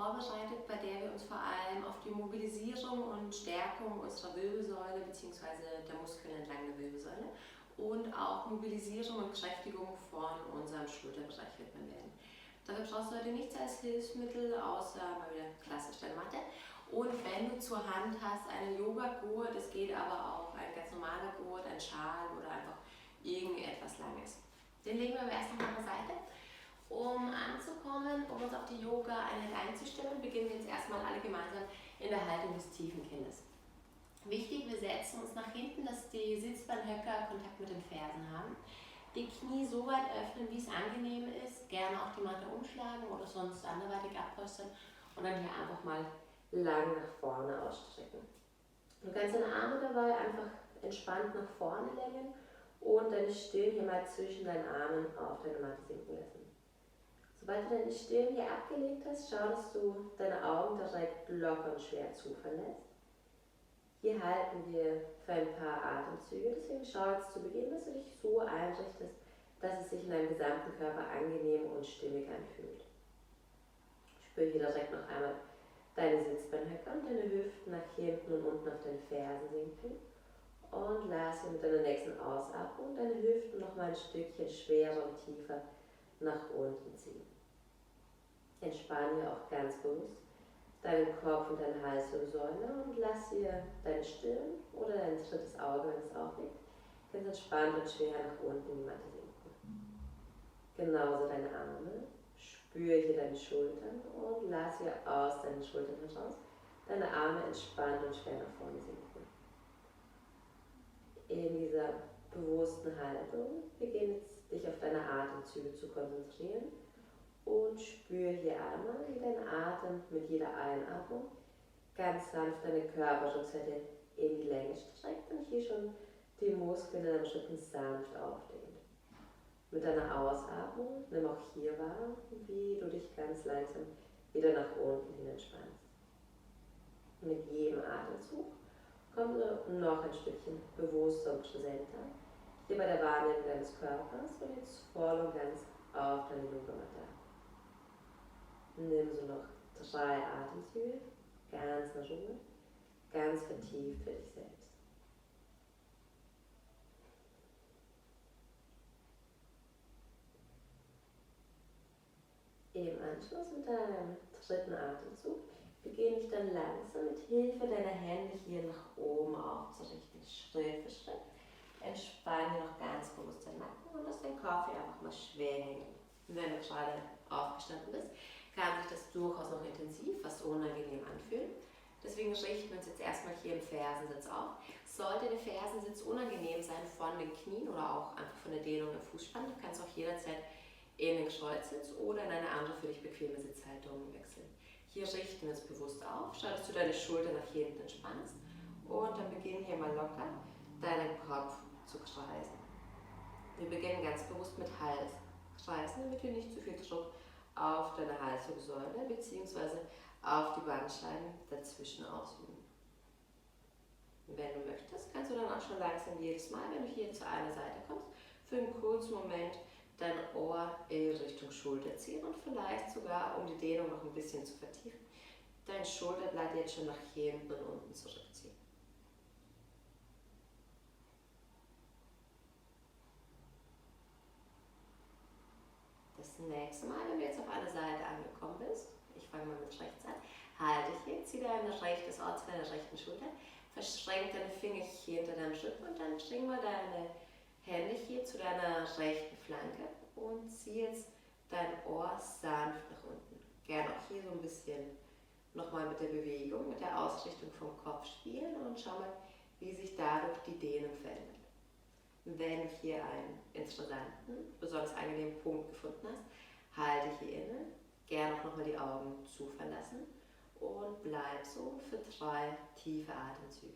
vorbereitet, bei der wir uns vor allem auf die Mobilisierung und Stärkung unserer Wirbelsäule bzw. der Muskeln entlang der Wirbelsäule und auch Mobilisierung und Kräftigung von unserem Schulterbereich widmen werden. Dafür brauchst du heute nichts als Hilfsmittel, außer mal wieder klassisch deine Matte. Und wenn du zur Hand hast einen Yoga-Gurt, es geht aber auch ein ganz normaler Gurt, ein Schal oder einfach irgendetwas Langes. Den legen wir aber erst noch an der Seite. Um anzukommen, um uns auf die Yoga-Einheit einzustimmen, beginnen wir jetzt erstmal alle gemeinsam in der Haltung des tiefen Kindes. Wichtig, wir setzen uns nach hinten, dass die Sitzbeinhöcker Kontakt mit den Fersen haben. Die Knie so weit öffnen, wie es angenehm ist. Gerne auch die Matte umschlagen oder sonst anderweitig abpolstern. Und dann hier einfach mal lang nach vorne ausstrecken. Du kannst deine Arme dabei einfach entspannt nach vorne längen und deine Stirn hier mal zwischen deinen Armen auf deine Matte sinken lassen. Sobald du deine Stirn hier abgelegt hast, schau, dass du deine Augen direkt locker und schwer zufallen lässt. Hier halten wir für ein paar Atemzüge, deswegen schau jetzt zu Beginn, dass du dich so einrichtest, dass es sich in deinem gesamten Körper angenehm und stimmig anfühlt. Spür hier direkt noch einmal deine Sitzbeinhöcker und deine Hüften nach hinten und unten auf deine Fersen sinken. Und lass hier mit deiner nächsten Ausatmung deine Hüften noch mal ein Stückchen schwerer und tiefer nach unten ziehen. Entspanne hier auch ganz bewusst deinen Kopf und deine Halswirbelsäule und lass hier deine Stirn oder dein drittes Auge, wenn es auch liegt, ganz entspannt und schwer nach unten in die Matte sinken. Genauso deine Arme. Spür hier deine Schultern und lass hier aus deinen Schultern heraus deine Arme entspannt und schwer nach vorne sinken. In dieser bewussten Haltung beginn jetzt dich auf deine Atemzüge zu konzentrieren und spür hier einmal, wie dein Atem mit jeder Einatmung ganz sanft deine Körperrückseite in die Länge streckt und hier schon die Muskeln in deinem Rücken sanft aufdehnt. Mit deiner Ausatmung nimm auch hier wahr, wie du dich ganz langsam wieder nach unten hin entspannst. Mit jedem Atemzug kommst du noch ein Stückchen bewusster und präsenter hier bei der Wahrnehmung deines Körpers und jetzt voll und ganz auf deine Yogamatte. Nimm so noch 3 Atemzüge, ganz in Ruhe, ganz vertieft für dich selbst. Im Anschluss mit deinem dritten Atemzug beginne ich dann langsam mit Hilfe deiner Hände hier nach oben aufzurichten, Schritt für Schritt. Entspanne noch ganz bewusst den Nacken und lass den Kopf hier einfach mal schwer hängen. Wenn du gerade aufgestanden bist, kann sich das durchaus noch intensiv, fast unangenehm anfühlen. Deswegen richten wir uns jetzt erstmal hier im Fersensitz auf. Sollte der Fersensitz unangenehm sein von den Knien oder auch einfach von der Dehnung im Fußspann, du kannst auch jederzeit in den Kreuzsitz oder in eine andere für dich bequeme Sitzhaltung wechseln. Hier richten wir uns bewusst auf, schau, dass du deine Schulter nach hinten entspannst und dann beginn hier mal locker deinen Kopf zu kreisen. Wir beginnen ganz bewusst mit Hals kreisen, damit wir nicht zu viel Druck auf deine Halswirbelsäule bzw. auf die Bandscheiben dazwischen ausüben. Wenn du möchtest, kannst du dann auch schon langsam jedes Mal, wenn du hier zu einer Seite kommst, für einen kurzen Moment dein Ohr in Richtung Schulter ziehen und vielleicht sogar, um die Dehnung noch ein bisschen zu vertiefen, dein Schulterblatt jetzt schon nach hinten und unten zurückziehen. Das nächste Mal, wenn du jetzt auf einer Seite angekommen bist, ich fange mal mit rechts an, halte ich hier, zieh dein rechtes Ohr zu deiner rechten Schulter, verschränk deine Finger hier hinter deinem Rücken und dann bring mal deine Hände hier zu deiner rechten Flanke und zieh jetzt dein Ohr sanft nach unten. Gerne auch hier so ein bisschen nochmal mit der Bewegung, mit der Ausrichtung vom Kopf spielen und schau mal, wie sich dadurch die Dehnung verändert. Wenn du hier einen interessanten, besonders angenehmen Punkt gefunden hast, halte hier inne, gerne auch nochmal die Augen zufallen lassen und bleib so für 3 tiefe Atemzüge.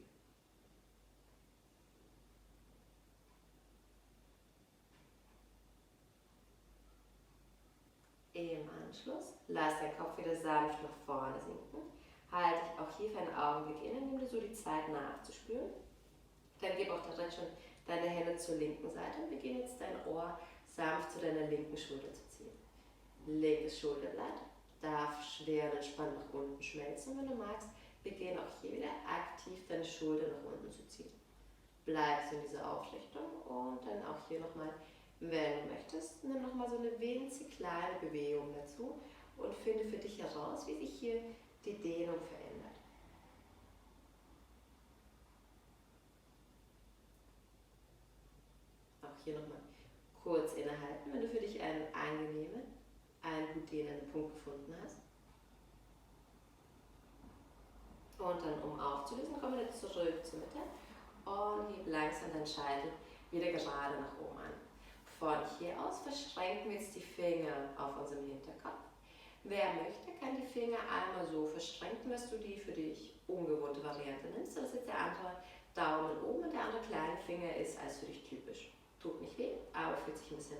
Im Anschluss lass deinen Kopf wieder sanft nach vorne sinken. Halte dich auch hier für einen Augenblick inne, nimm dir so die Zeit nachzuspüren. Dann gib auch direkt schon deine Hände zur linken Seite und beginn jetzt dein Ohr sanft zu deiner linken Schulter zu ziehen. Linkes Schulterblatt darf schwer und entspannt nach unten schmelzen. Wenn du magst, beginn auch hier wieder aktiv deine Schulter nach unten zu ziehen. Bleibst in dieser Aufrichtung und dann auch hier nochmal, wenn du möchtest, nimm nochmal so eine winzig kleine Bewegung dazu und finde für dich heraus, wie sich hier die Dehnung verändert. Auch hier nochmal kurz innehalten, wenn du für dich einen angenehmen, einen gut dehnenden Punkt gefunden hast. Und dann, um aufzulösen, kommen wir zurück zur Mitte und heb langsam deinen Scheitel wieder gerade nach oben an. Von hier aus verschränken wir jetzt die Finger auf unserem Hinterkopf. Wer möchte, kann die Finger einmal so verschränken, dass du die für dich ungewohnte Variante nimmst, sodass jetzt der andere Daumen oben und der andere kleine Finger ist als für dich typisch. Tut nicht weh, aber fühlt sich ein bisschen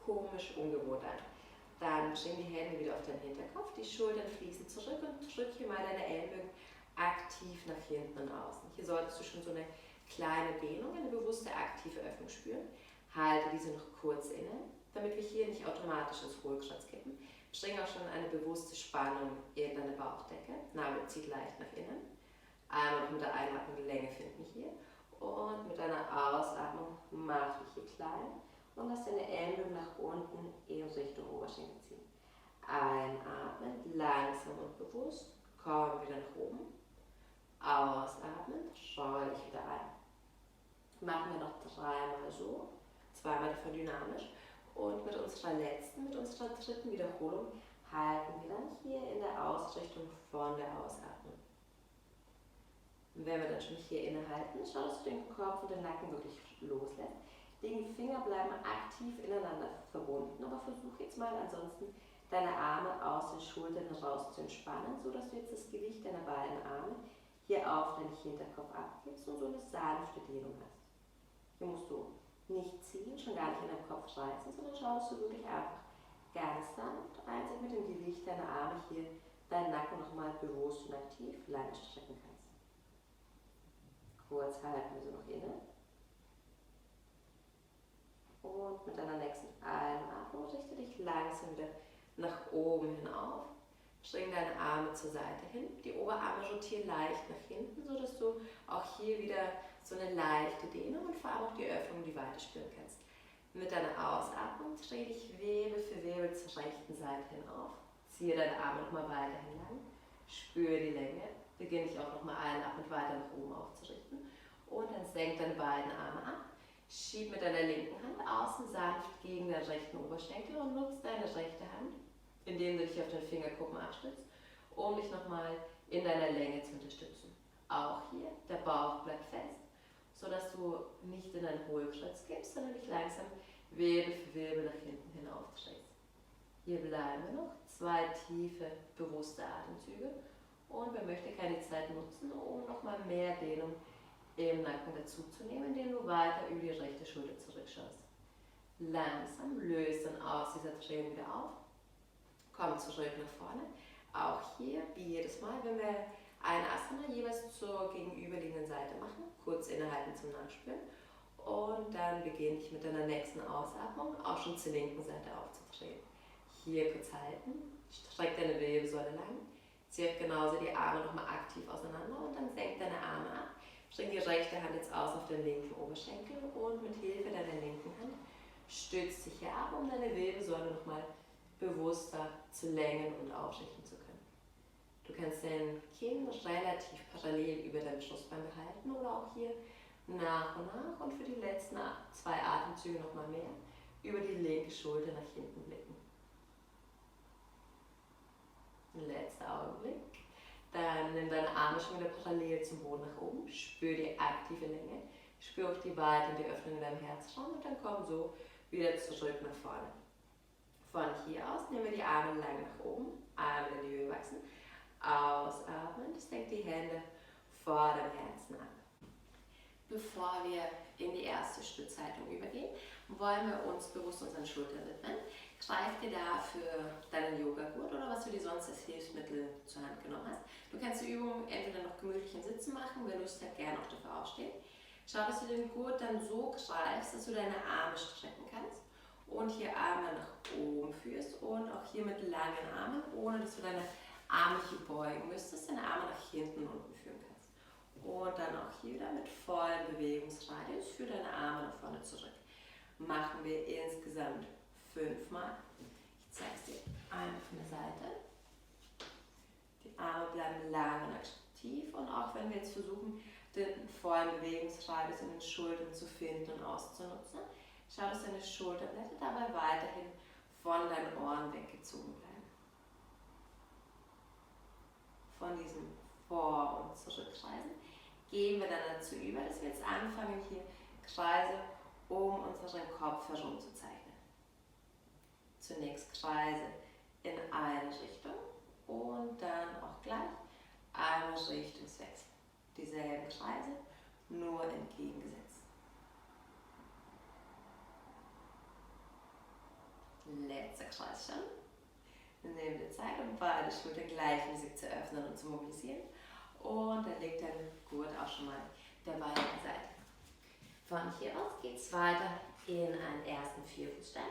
komisch, ungewohnt an. Dann bring die Hände wieder auf deinen Hinterkopf, die Schultern fließen zurück und drück hier mal deine Ellbogen aktiv nach hinten und außen. Hier solltest du schon so eine kleine Dehnung, eine bewusste aktive Öffnung spüren. Halte diese noch kurz inne, damit wir hier nicht automatisch ins Hohlkreuz kippen. Bring auch schon eine bewusste Spannung in deine Bauchdecke. Nabel zieht leicht nach innen. Einmal noch mit der Einatmung die Länge finden hier. Und mit deiner Ausatmung mach dich hier klein und lass deine Ellbogen nach unten in Richtung Oberschenkel ziehen. Einatmen, langsam und bewusst. Komm wieder nach oben. Ausatmen, roll dich wieder ein. Machen wir noch 3-mal so, 2-mal davon dynamisch. Und mit unserer dritten Wiederholung halten wir dann hier in der Ausrichtung von der Ausatmung. Und wenn wir dann schon hier innehalten, schau, dass du den Kopf und den Nacken wirklich loslässt. Die Finger bleiben aktiv ineinander verbunden, aber versuch jetzt mal ansonsten deine Arme aus den Schultern heraus zu entspannen, sodass du jetzt das Gewicht deiner beiden Arme hier auf deinen Hinterkopf abgibst und so eine sanfte Dehnung hast. Hier musst du nicht ziehen, schon gar nicht in deinem Kopf reißen, sondern schau, dass du wirklich einfach ganz sanft, einzig mit dem Gewicht deiner Arme hier deinen Nacken nochmal bewusst und aktiv lang strecken kannst. Kurz halten wir so noch inne. Und mit deiner nächsten Einatmung richte dich langsam wieder nach oben hin auf. Bring deine Arme zur Seite hin. Die Oberarme rotieren leicht nach hinten, sodass du auch hier wieder so eine leichte Dehnung und vor allem auch die Öffnung, die Weite spüren kannst. Mit deiner Ausatmung dreh dich Wirbel für Wirbel zur rechten Seite hin auf. Ziehe deine Arme nochmal weiterhin lang. Spüre die Länge. Beginne dich auch nochmal einatmend weiter nach oben aufzurichten. Und dann senk deine beiden Arme ab. Schieb mit deiner linken Hand außen sanft gegen den rechten Oberschenkel und nutze deine rechte Hand, indem du dich auf den Fingerkuppen abstützt, um dich nochmal in deiner Länge zu unterstützen. Auch hier, der Bauch bleibt fest, sodass du nicht in ein Hohlkreuz gibst, sondern dich langsam Wirbel für Wirbel nach hinten hin aufdrehst. Hier bleiben wir noch 2 tiefe, bewusste Atemzüge und wer möchte, kann die Zeit nutzen, um nochmal mehr Dehnung im Nacken dazu zu nehmen, indem du weiter über die rechte Schulter zurückschaust. Langsam löst dann aus dieser Drehung wieder auf. Komm zurück nach vorne. Auch hier, wie jedes Mal, wenn wir eine Asana jeweils zur gegenüberliegenden Seite machen, kurz innehalten zum Nachspüren und dann beginne ich mit deiner nächsten Ausatmung auch schon zur linken Seite aufzudrehen. Hier kurz halten, streck deine Wirbelsäule lang, zieh auch genauso die Arme nochmal aktiv auseinander und dann senk deine Arme ab. Bring die rechte Hand jetzt aus auf den linken Oberschenkel und mit Hilfe deiner linken Hand stützt dich hier ab, um deine Wirbelsäule nochmal bewusster zu längen und aufrichten zu können. Du kannst dein Kinn relativ parallel über deinem Brustbein behalten oder auch hier nach und nach und für die letzten 2 Atemzüge nochmal mehr über die linke Schulter nach hinten blicken. Letzter Augenblick. Dann nimm deine Arme schon wieder parallel zum Boden nach oben. Spür die aktive Länge. Spür auch die Weite und die Öffnung in deinem Herzraum und dann komm so wieder zurück nach vorne. Von hier aus nehmen wir die Arme lang nach oben, Arme in die Höhe wachsen. Ausatmen, senk die Hände vor deinem Herzen ab. Bevor wir in die erste Stützhaltung übergehen, wollen wir uns bewusst unseren Schultern widmen. Greif dir dafür deinen Yogagurt oder was du dir sonst als Hilfsmittel zur Hand genommen hast. Du kannst die Übung entweder noch gemütlich im Sitzen machen, wer Lust hat, gerne auch dafür aufstehen. Schau, dass du den Gurt dann so greifst, dass du deine Arme strecken kannst und hier einmal nach oben führst und auch hier mit langen Armen, ohne dass du deine Arme hier beugen müsstest, deine Arme nach hinten und unten führen kannst. Und dann auch hier wieder mit vollem Bewegungsradius für deine Arme nach vorne zurück. Machen wir insgesamt 5 Mal. Ich zeige es dir einmal von der Seite. Die Arme bleiben lang und aktiv und auch wenn wir jetzt versuchen, den vollen Bewegungsradius in den Schultern zu finden und auszunutzen, schau, dass deine Schulterblätter dabei weiterhin von deinen Ohren weggezogen bleiben. Von diesem Vor- und Zurückkreisen gehen wir dann dazu über, dass wir jetzt anfangen, hier Kreise um unseren Kopf herum zu zeichnen. Zunächst Kreise in eine Richtung und dann auch gleich einmal Richtungswechsel. Dieselben Kreise, nur entgegengesetzt. Letzter Kreis schon. Nimm dir Zeit, um beide Schultern gleichmäßig zu öffnen und zu mobilisieren. Und dann legt dein Gurt auch schon mal der Beine an die Seite. Von hier aus geht es weiter in einen ersten Vierfußstand.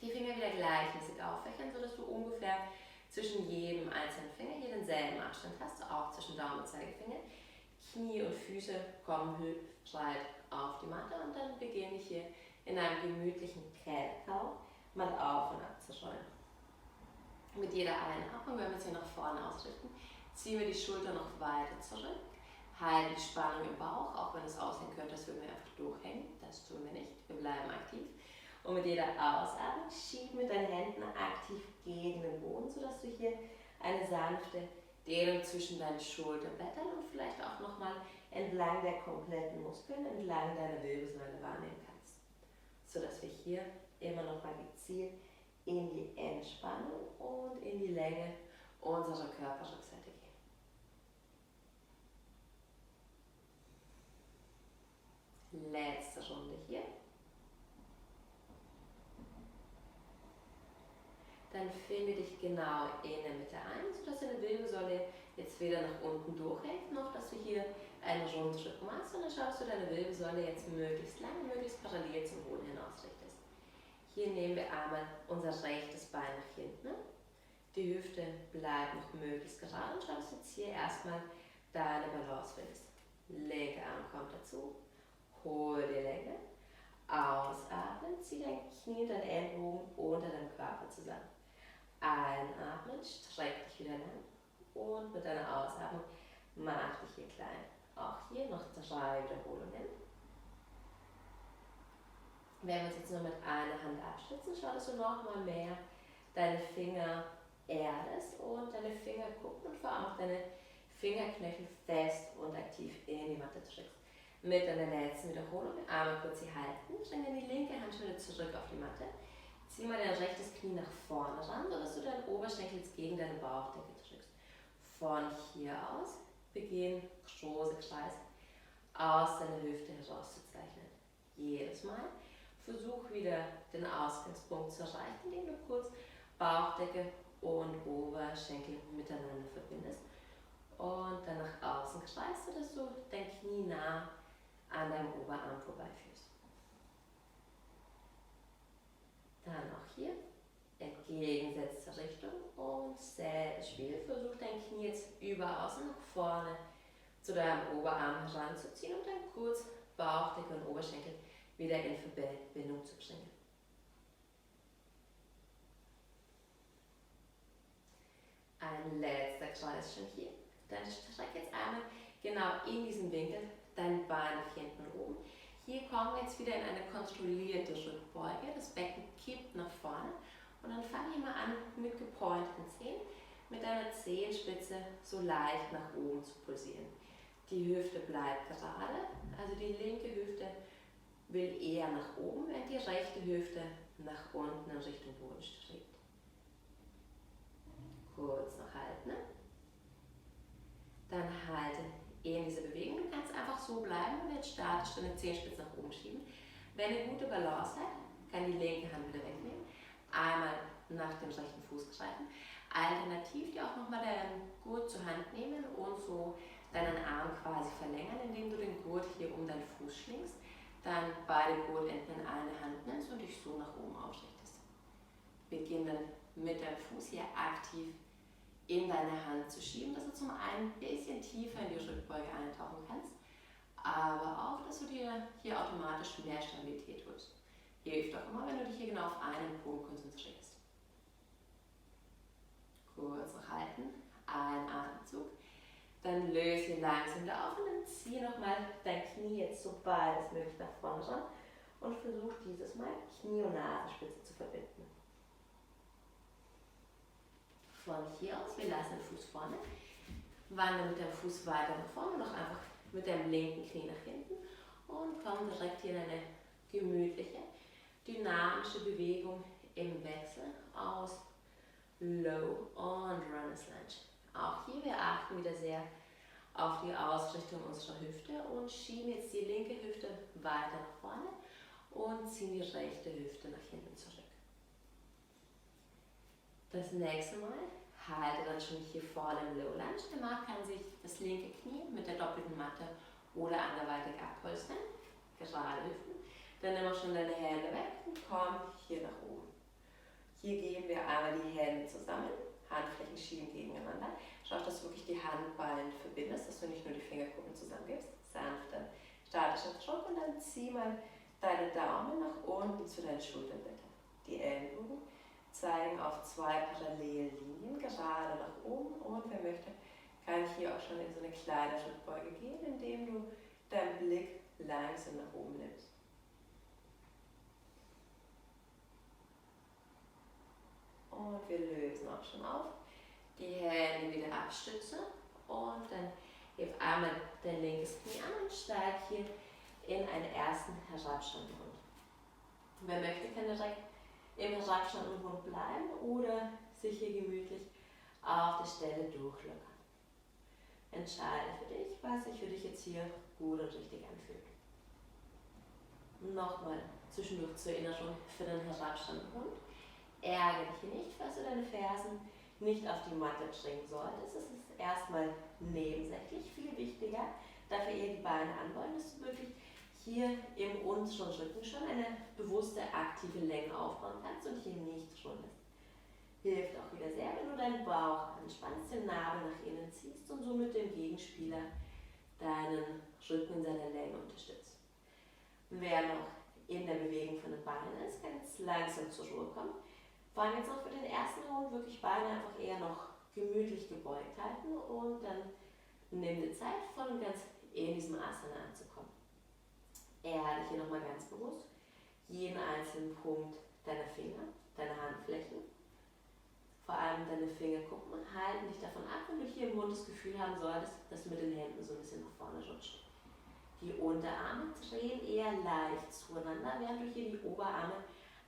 Die Finger wieder gleichmäßig aufwächern, sodass du ungefähr zwischen jedem einzelnen Finger hier denselben Abstand hast, auch zwischen Daumen und Zeigefinger. Knie und Füße kommen hüftbreit auf die Matte und dann beginne ich hier in einem gemütlichen Kälkau mal auf und ab zu rollen. Mit jeder Einatmung, wenn wir uns hier nach vorne ausrichten, ziehen wir die Schulter noch weiter zurück, halten die Spannung im Bauch, auch wenn es aussehen könnte, als würden wir einfach durchhängen. Das tun wir nicht, wir bleiben aktiv. Und mit jeder Ausatmung schieb mit deinen Händen aktiv gegen den Boden, sodass du hier eine sanfte Dehnung zwischen deinen Schulterblättern und vielleicht auch nochmal entlang der kompletten Muskeln, entlang deiner Wirbelsäule wahrnehmen kannst. Sodass wir hier immer noch mal gezielt in die Entspannung und in die Länge unserer Körperrückseite gehen. Letzte Runde hier. Dann finde dich genau in der Mitte ein, sodass deine Wirbelsäule jetzt weder nach unten durchhängt, noch dass du hier einen Rundrücken machst, sondern schaust du deine Wirbelsäule jetzt möglichst lang, möglichst parallel zum Boden hinaus richtest. Hier nehmen wir einmal unser rechtes Bein nach hinten. Die Hüfte bleibt noch möglichst gerade und schau, dass du jetzt hier erstmal deine Balance findest. Linker Arm kommt dazu, hol die Länge, ausatmen, zieh dein Knie und dein Ellenbogen unter deinem Körper zusammen. Einatmen, streck dich wieder lang und mit deiner Ausatmung mach dich hier klein. Auch hier noch 3 Wiederholungen. Wenn wir uns jetzt nur mit einer Hand abstützen, schau, dass du nochmal mehr deine Finger erdest und deine Finger gucken und vor allem auch deine Fingerknöchel fest und aktiv in die Matte drückst. Mit deiner letzten Wiederholung einmal kurz hier halten, bring dann die linke Hand wieder zurück auf die Matte. Zieh mal dein rechtes Knie nach vorne ran, sodass du deinen Oberschenkel jetzt gegen deine Bauchdecke drückst. Von hier aus beginn große Kreise aus deiner Hüfte herauszuzeichnen. Jedes Mal versuch wieder den Ausgangspunkt zu erreichen, indem du kurz Bauchdecke und Oberschenkel miteinander verbindest und dann nach außen kreist, sodass du dein Knie nah an deinem Oberarm vorbeiführst. Dann auch hier entgegengesetzte Richtung und selbes Spiel. Versuch dein Knie jetzt über außen nach vorne zu deinem Oberarm heranzuziehen und dann kurz Bauchdecke und Oberschenkel wieder in Verbindung zu bringen. Ein letzter Kreis schon hier. Dann streck jetzt einmal genau in diesem Winkel dein Bein nach hinten und oben. Hier kommen wir jetzt wieder in eine kontrollierte Rückbeuge. Das Becken kippt nach vorne und dann fang hier mal an mit gepointeten Zehen, mit deiner Zehenspitze so leicht nach oben zu pulsieren. Die Hüfte bleibt gerade, also die linke Hüfte will eher nach oben, während die rechte Hüfte nach unten in Richtung Boden strebt. Kurz noch halten. Dann halte in dieser Bewegung. Du kannst einfach so bleiben und jetzt statisch deine Zehenspitze nach oben schieben. Wenn ihr gute Balance habt, kann die linke Hand wieder wegnehmen. Einmal nach dem rechten Fuß greifen. Alternativ dir auch nochmal deinen Gurt zur Hand nehmen und so deinen Arm quasi verlängern, indem du den Gurt hier um deinen Fuß schlingst. dann beide Gurtenden in eine Hand nimmst und dich so nach oben ausrichtest. Beginn dann mit deinem Fuß hier aktiv in deine Hand zu schieben, dass du zum einen ein bisschen tiefer in die Rückbeuge eintauchen kannst, aber auch, dass du dir hier automatisch mehr Stabilität holst. Hilft auch immer, wenn du dich hier genau auf einen Punkt konzentrierst. Kurz noch halten, ein Atemzug. Dann löse hier langsam wieder auf und dann zieh nochmal dein Knie jetzt so bald als möglich nach vorne ran und versuch dieses Mal Knie und Nasenspitze zu verbinden. Von hier aus, wir lassen den Fuß vorne, wandern mit dem Fuß weiter nach vorne, noch einfach mit dem linken Knie nach hinten und kommen direkt hier in eine gemütliche, dynamische Bewegung im Wechsel aus Low und Runner's Lunge. Auch hier, wir achten wieder sehr auf die Ausrichtung unserer Hüfte und schieben jetzt die linke Hüfte weiter nach vorne und ziehen die rechte Hüfte nach hinten zurück. Das nächste Mal halte dann schon hier vorne im Low Lunge. Danach kann sich das linke Knie mit der doppelten Matte oder anderweitig abpolstern, gerade Hüften. Dann nimm auch schon deine Hände weg und komm hier nach oben. Hier geben wir einmal die Hände zusammen, Handflächen schieben gegeneinander. Schau, dass du wirklich die Handballen verbindest, dass du nicht nur die Fingerkuppen zusammengibst. Sanfter statischer Druck und dann zieh mal deine Daumen nach unten zu deinen Schulterblättern. Die Ellenbogen zeigen auf zwei parallele Linien, gerade nach oben, und wer möchte, kann hier auch schon in so eine kleine Rückbeuge gehen, indem du deinen Blick langsam nach oben nimmst. Und wir lösen auch schon auf. Die Hände wieder abstützen und dann heb einmal dein linkes Knie an und steig hier in einen ersten herabstehenden Hund. Wer möchte, kann direkt im herabstehenden Hund bleiben oder sich hier gemütlich auf der Stelle durchlockern. Entscheide für dich, was sich für dich jetzt hier gut und richtig anfühlt. Nochmal zwischendurch zur Erinnerung für den herabstehenden Hund. Ärgere dich hier nicht, falls du deine Fersen nicht auf die Matte bringen solltest. Es ist erstmal nebensächlich, viel wichtiger, dafür eher die Beine anrollen, dass du wirklich hier im unteren Rücken schon eine bewusste, aktive Länge aufbauen kannst und hier nicht rundest. Hilft auch wieder sehr, wenn du deinen Bauch anspannst, den Nabel nach innen ziehst und somit dem Gegenspieler deinen Rücken in seiner Länge unterstützt. Wer noch in der Bewegung von den Beinen ist, kann jetzt langsam zur Ruhe kommen. Vor allem jetzt auch für den ersten Hund wirklich Beine einfach eher noch gemütlich gebeugt halten und dann nimm dir Zeit, voll und ganz in diesem Asana anzukommen. Erde hier nochmal ganz bewusst jeden einzelnen Punkt deiner Finger, deiner Handflächen, vor allem deine Fingerkuppen, halten dich davon ab, wenn du hier im Mund das Gefühl haben solltest, dass du mit den Händen so ein bisschen nach vorne rutscht. Die Unterarme drehen eher leicht zueinander, während du hier die Oberarme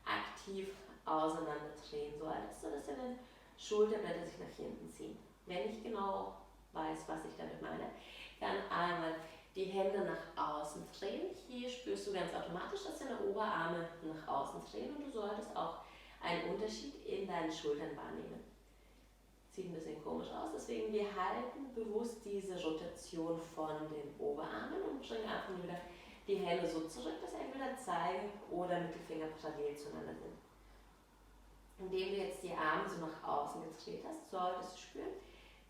aktiv auseinander drehen solltest, sodass deine Schulterblätter sich nach hinten ziehen. Wenn ich genau weiß, was ich damit meine, dann einmal die Hände nach außen drehen. Hier spürst du ganz automatisch, dass deine Oberarme nach außen drehen und du solltest auch einen Unterschied in deinen Schultern wahrnehmen. Sieht ein bisschen komisch aus, deswegen wir halten bewusst diese Rotation von den Oberarmen und bringen einfach nur wieder die Hände so zurück, dass entweder Zeige oder Mittelfinger parallel zueinander sind. Indem du jetzt die Arme so nach außen gedreht hast, solltest du spüren,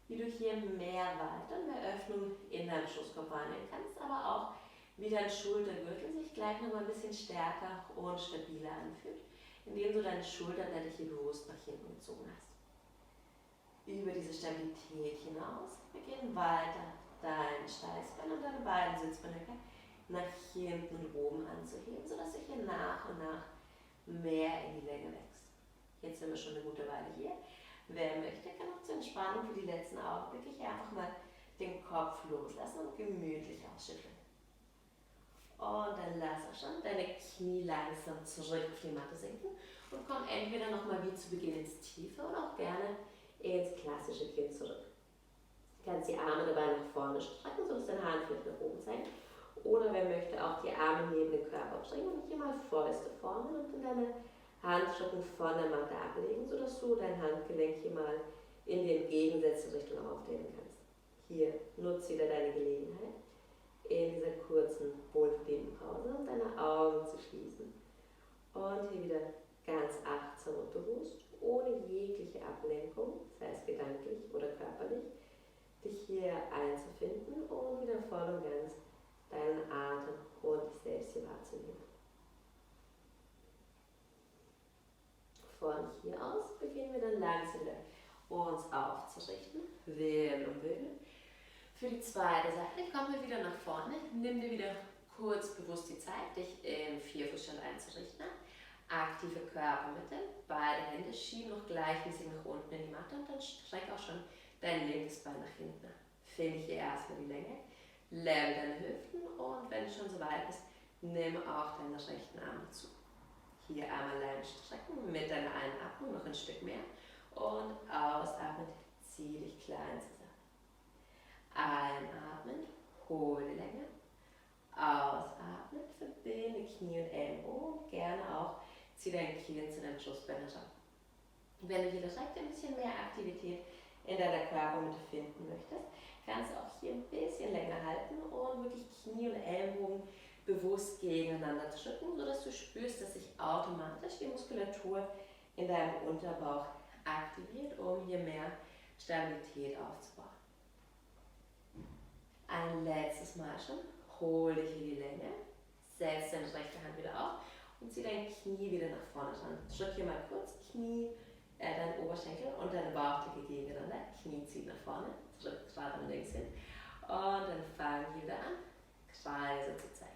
wie du hier mehr Weite und mehr Öffnung in deinem Brustkorb wahrnehmen kannst, aber auch wie dein Schultergürtel sich gleich nochmal ein bisschen stärker und stabiler anfühlt, indem du deine Schulterblätter hier bewusst nach hinten gezogen hast. Über diese Stabilität hinaus beginn weiter dein Steißbein und deine beiden Sitzbeinhöcker nach hinten und oben anzuheben, sodass du hier nach und nach mehr in die Länge wächst. Jetzt sind wir schon eine gute Weile hier. Wer möchte, kann auch zur Entspannung für die letzten Augenblicke hier einfach mal den Kopf loslassen und gemütlich ausschütteln. Und dann lass auch schon deine Knie langsam zurück auf die Matte sinken und komm entweder nochmal wie zu Beginn ins Tiefe oder auch gerne ins klassische Kinn zurück. Du kannst die Arme dabei nach vorne strecken, sodass deine Handflächen nach oben zeigen. Oder wer möchte, auch die Arme neben den Körper bringen und hier mal Fäuste formen und in deine Handrücken von der Matte ablegen, sodass du dein Handgelenk hier mal in die entgegengesetzte Richtung aufdehnen kannst. Hier nutze wieder deine Gelegenheit. in dieser kurzen, wohlverdienten Pause, um deine Augen zu schließen. Und hier wieder ganz achtsam und bewusst, ohne jegliche Ablenkung, sei es gedanklich oder körperlich, dich hier einzufinden und wieder voll und ganz deinen Atem und dich selbst hier wahrzunehmen. Von hier aus beginnen wir dann langsam wieder uns aufzurichten, Wirbel um Wirbel. Für die zweite Seite kommen wir wieder nach vorne, nimm dir wieder kurz bewusst die Zeit, dich im Vierfußstand einzurichten. Aktive Körpermitte, beide Hände schieben noch gleichmäßig nach unten in die Matte und dann streck auch schon dein linkes Bein nach hinten. Finde hier erstmal die Länge, level deine Hüften und wenn du schon so weit bist, nimm auch deinen rechten Arm dazu. Hier einmal leicht strecken, mit deiner Einatmung noch ein Stück mehr und ausatmen, zieh dich klein zusammen. Einatmen, hole die Länge, ausatmen, verbinde Knie und Ellenbogen, gerne auch zieh dein Kinn zu deinen Brustbeinen ran. Wenn du hier direkt ein bisschen mehr Aktivität in deiner Körpermitte finden möchtest, kannst du auch hier ein bisschen länger halten und wirklich Knie und Ellenbogen bewusst gegeneinander drücken, sodass du spürst, dass sich automatisch die Muskulatur in deinem Unterbauch aktiviert, um hier mehr Stabilität aufzubauen. Ein letztes Mal schon, hol dich hier die Länge, setz deine rechte Hand wieder auf und zieh dein Knie wieder nach vorne ran. Drück hier mal kurz Knie, dein Oberschenkel und deine Bauchdecke gegeneinander. Knie zieht nach vorne, drück gerade und links hin. Und dann fangen wir wieder an, Kreise zu zeichnen.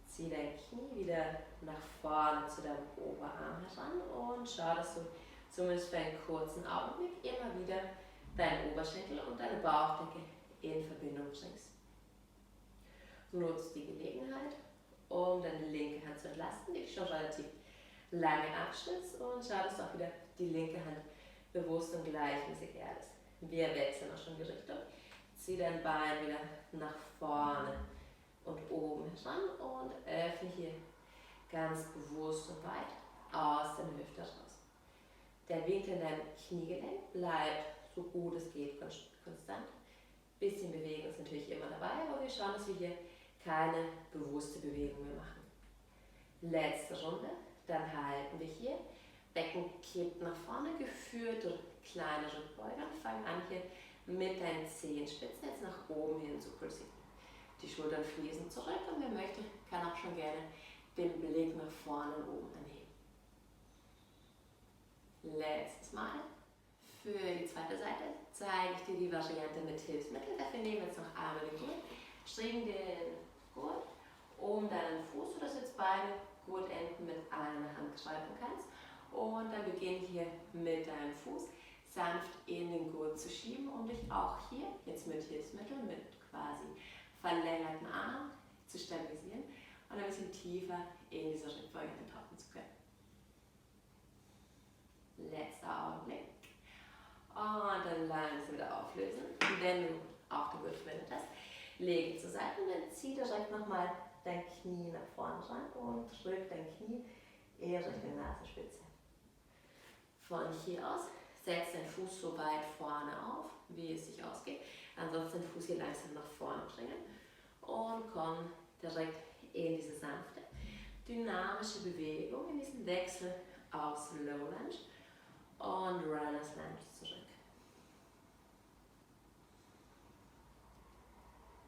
Zieh dein Knie wieder nach vorne zu deinem Oberarm heran und schau, dass du zumindest für einen kurzen Augenblick immer wieder deinen Oberschenkel und deine Bauchdecke in Verbindung bringst. Nutz die Gelegenheit, um deine linke Hand zu entlasten, die dich schon relativ lange abstützt und schau, dass du auch wieder die linke Hand bewusst und gleichmäßig erdest. Wir wechseln auch schon die Richtung. Zieh dein Bein wieder nach vorne und oben heran und öffne hier ganz bewusst und weit aus der Hüfte raus. Der Winkel in deinem Kniegelenk bleibt so gut es geht konstant. Ein bisschen Bewegung ist natürlich immer dabei, aber wir schauen, dass wir hier keine bewusste Bewegung mehr machen. Letzte Runde, dann halten wir hier. Becken kippt nach vorne, geführt durch kleine Rückbeuger. Fang an hier mit deinen Zehenspitzen jetzt nach oben hin zu pulsieren. Die Schultern fließen zurück und wer möchte, kann auch schon gerne den Blick nach vorne und oben anheben. Letztes Mal. Für die zweite Seite zeige ich dir die Variante mit Hilfsmitteln. Dafür nehmen wir jetzt noch einmal den Gurt, stricken den Gurt um deinen Fuß, sodass du jetzt beide Gurtenden mit einer Hand greifen kannst. Und dann beginn hier mit deinem Fuß sanft in den Gurt zu schieben, um dich auch hier, jetzt mit Hilfsmitteln, mit quasi verlängerten Armen zu stabilisieren und ein bisschen tiefer in diese Rückbeuge eintauchen zu können. Letzter Augenblick. Und dann langsam wieder auflösen. Und wenn du auch den Gurt verwendet hast, lege zur Seite und dann zieh direkt nochmal dein Knie nach vorne ran und drück dein Knie eher Richtung Nasenspitze. Von hier aus setz den Fuß so weit vorne auf, wie es sich ausgeht. Ansonsten den Fuß hier langsam nach vorne bringen und komm direkt in diese sanfte, dynamische Bewegung, in diesen Wechsel aus Low Lunge und Runners Lunge zurück.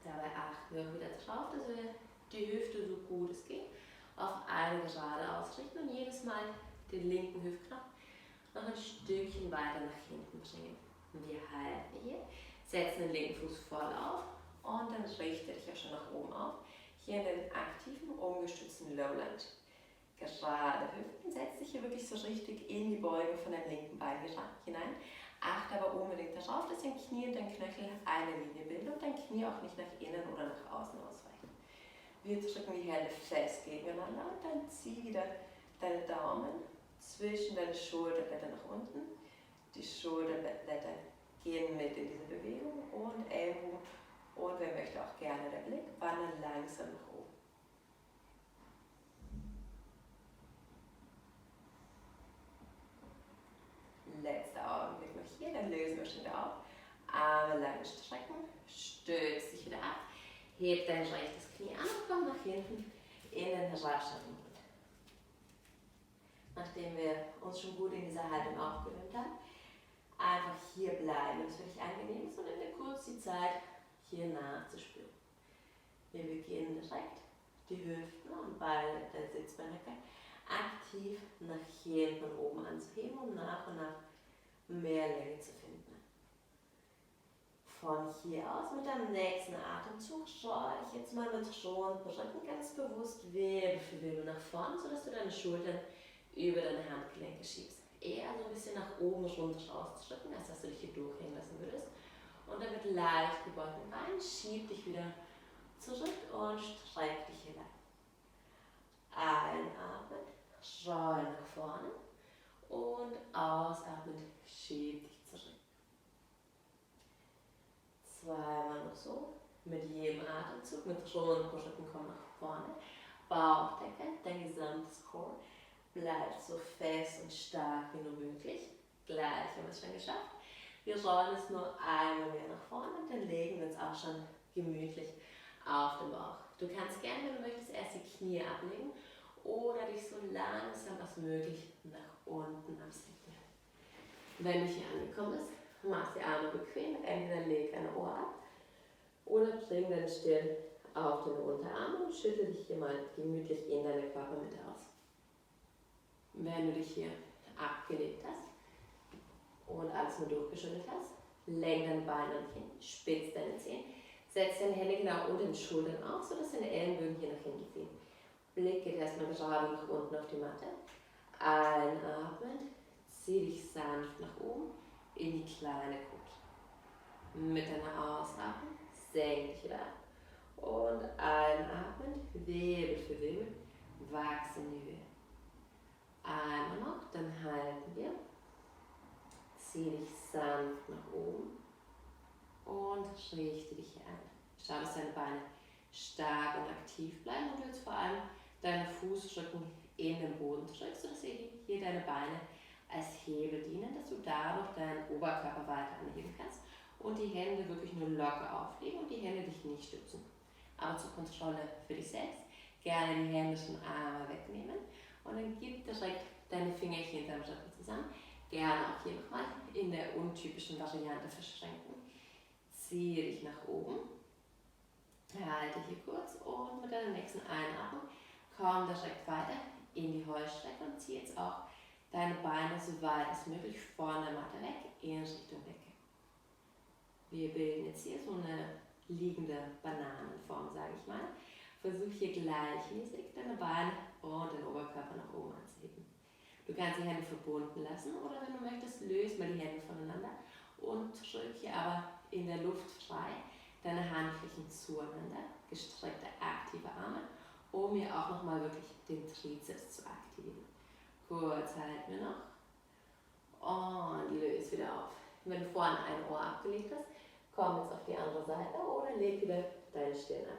Dabei achten wir wieder darauf, dass wir die Hüfte so gut es geht auf eine gerade ausrichten und jedes Mal den linken Hüftknochen noch ein Stückchen weiter nach hinten bringen. Wir halten hier, setzen den linken Fuß voll auf und dann richte dich auch schon nach oben auf. Hier in den aktiven, umgestützten Low Lunge. Gerade Hüften, setz dich hier wirklich so richtig in die Beugung von deinem linken Bein hinein. Achte aber unbedingt darauf, dass dein Knie und dein Knöchel eine Linie bilden und dein Knie auch nicht nach innen oder nach außen ausweichen. Wir drücken die Hände fest gegeneinander und dann zieh wieder deine Daumen zwischen deine Schulterblätter nach unten. Die Schulterblätter gehen mit in diese Bewegung und Ellbogen und wer möchte auch gerne der Blick, wandern langsam nach oben. Letzter Augenblick noch hier, dann lösen wir schon wieder auf. Arme lang strecken, stütz dich wieder ab. Heb dein rechtes Knie an und komm nach hinten in den Radschattenhund. Nachdem wir uns schon gut in dieser Haltung aufgewöhnt haben, einfach hier bleiben, wenn es für dich angenehm ist, und nimm dir kurz die Zeit, hier nachzuspüren. Wir beginnen direkt, die Hüften und beide der Sitzbeinhöcker aktiv nach hinten und oben anzuheben, um nach und nach mehr Länge zu finden. Von hier aus mit deinem nächsten Atemzug schaue ich jetzt mal mit schonendem Rücken ganz bewusst Wirbel für Wirbel nach vorne, sodass du deine Schultern über deine Handgelenke schiebst. Eher so ein bisschen nach oben runter auszudrücken, als dass du dich hier durchhängen lassen würdest. Und dann mit leicht gebeugten Beinen schieb dich wieder zurück und streck dich hier lang. Einatmen, schau nach vorne und ausatmen, schieb dich zurück. Zweimal noch so. Mit jedem Atemzug, mit schonendem Rücken, komm nach vorne. Bauchdecke, dein gesamtes Core bleibt so fest und stark wie nur möglich. Gleich haben wir es schon geschafft. Wir rollen es nur einmal mehr nach vorne und dann legen wir uns auch schon gemütlich auf den Bauch. Du kannst gerne, wenn du möchtest, erst die Knie ablegen oder dich so langsam als möglich nach unten absenken. Wenn du hier angekommen bist, machst die Arme bequem, entweder leg deine Ohr ab oder bring deine Stirn auf den Unterarm und schüttel dich hier mal gemütlich in deine Körpermitte aus. Wenn du dich hier abgelegt hast und alles nur durchgeschüttelt hast, lenk deine Beine nach hinten, spitz deine Zehen, setz deine Hände genau unter den Schultern auf, sodass deine Ellenbögen hier nach hinten ziehen. Blick geht erstmal gerade nach unten auf die Matte. Einatmen, zieh dich sanft nach oben in die kleine Kutte. Mit deiner Ausatmung senk dich wieder ab. Und einatmen, Wirbel für Wirbel, wachs in die Höhe. Einmal noch, dann halten wir. Zieh dich sanft nach oben und richte dich hier ein. Schau, dass deine Beine stark und aktiv bleiben und du jetzt vor allem deine Fußrücken in den Boden drückst, sodass hier deine Beine als Hebel dienen, dass du dadurch deinen Oberkörper weiter anheben kannst und die Hände wirklich nur locker auflegen und die Hände dich nicht stützen. Aber zur Kontrolle für dich selbst gerne die Hände schon einmal wegnehmen und dann gib direkt deine Fingerchen hinterm Rücken zusammen. Gerne auch hier nochmal in der untypischen Variante verschränken. Ziehe dich nach oben, halte hier kurz und mit deiner nächsten Einatmung komm direkt weiter in die Heuschrecke und zieh jetzt auch deine Beine so weit als möglich von der Matte weg in Richtung Decke. Wir bilden jetzt hier so eine liegende Bananenform, sage ich mal. Versuch hier gleichmäßig deine Beine und den Oberkörper nach oben anzuheben. Du kannst die Hände verbunden lassen oder wenn du möchtest, löst mal die Hände voneinander und drück hier aber in der Luft frei deine Handflächen zueinander, gestreckte aktive Arme, um hier auch nochmal wirklich den Trizeps zu aktivieren. Kurz halten wir noch und löse wieder auf. Wenn du vorhin ein Ohr abgelegt hast, komm jetzt auf die andere Seite oder leg wieder deine Stirn ab.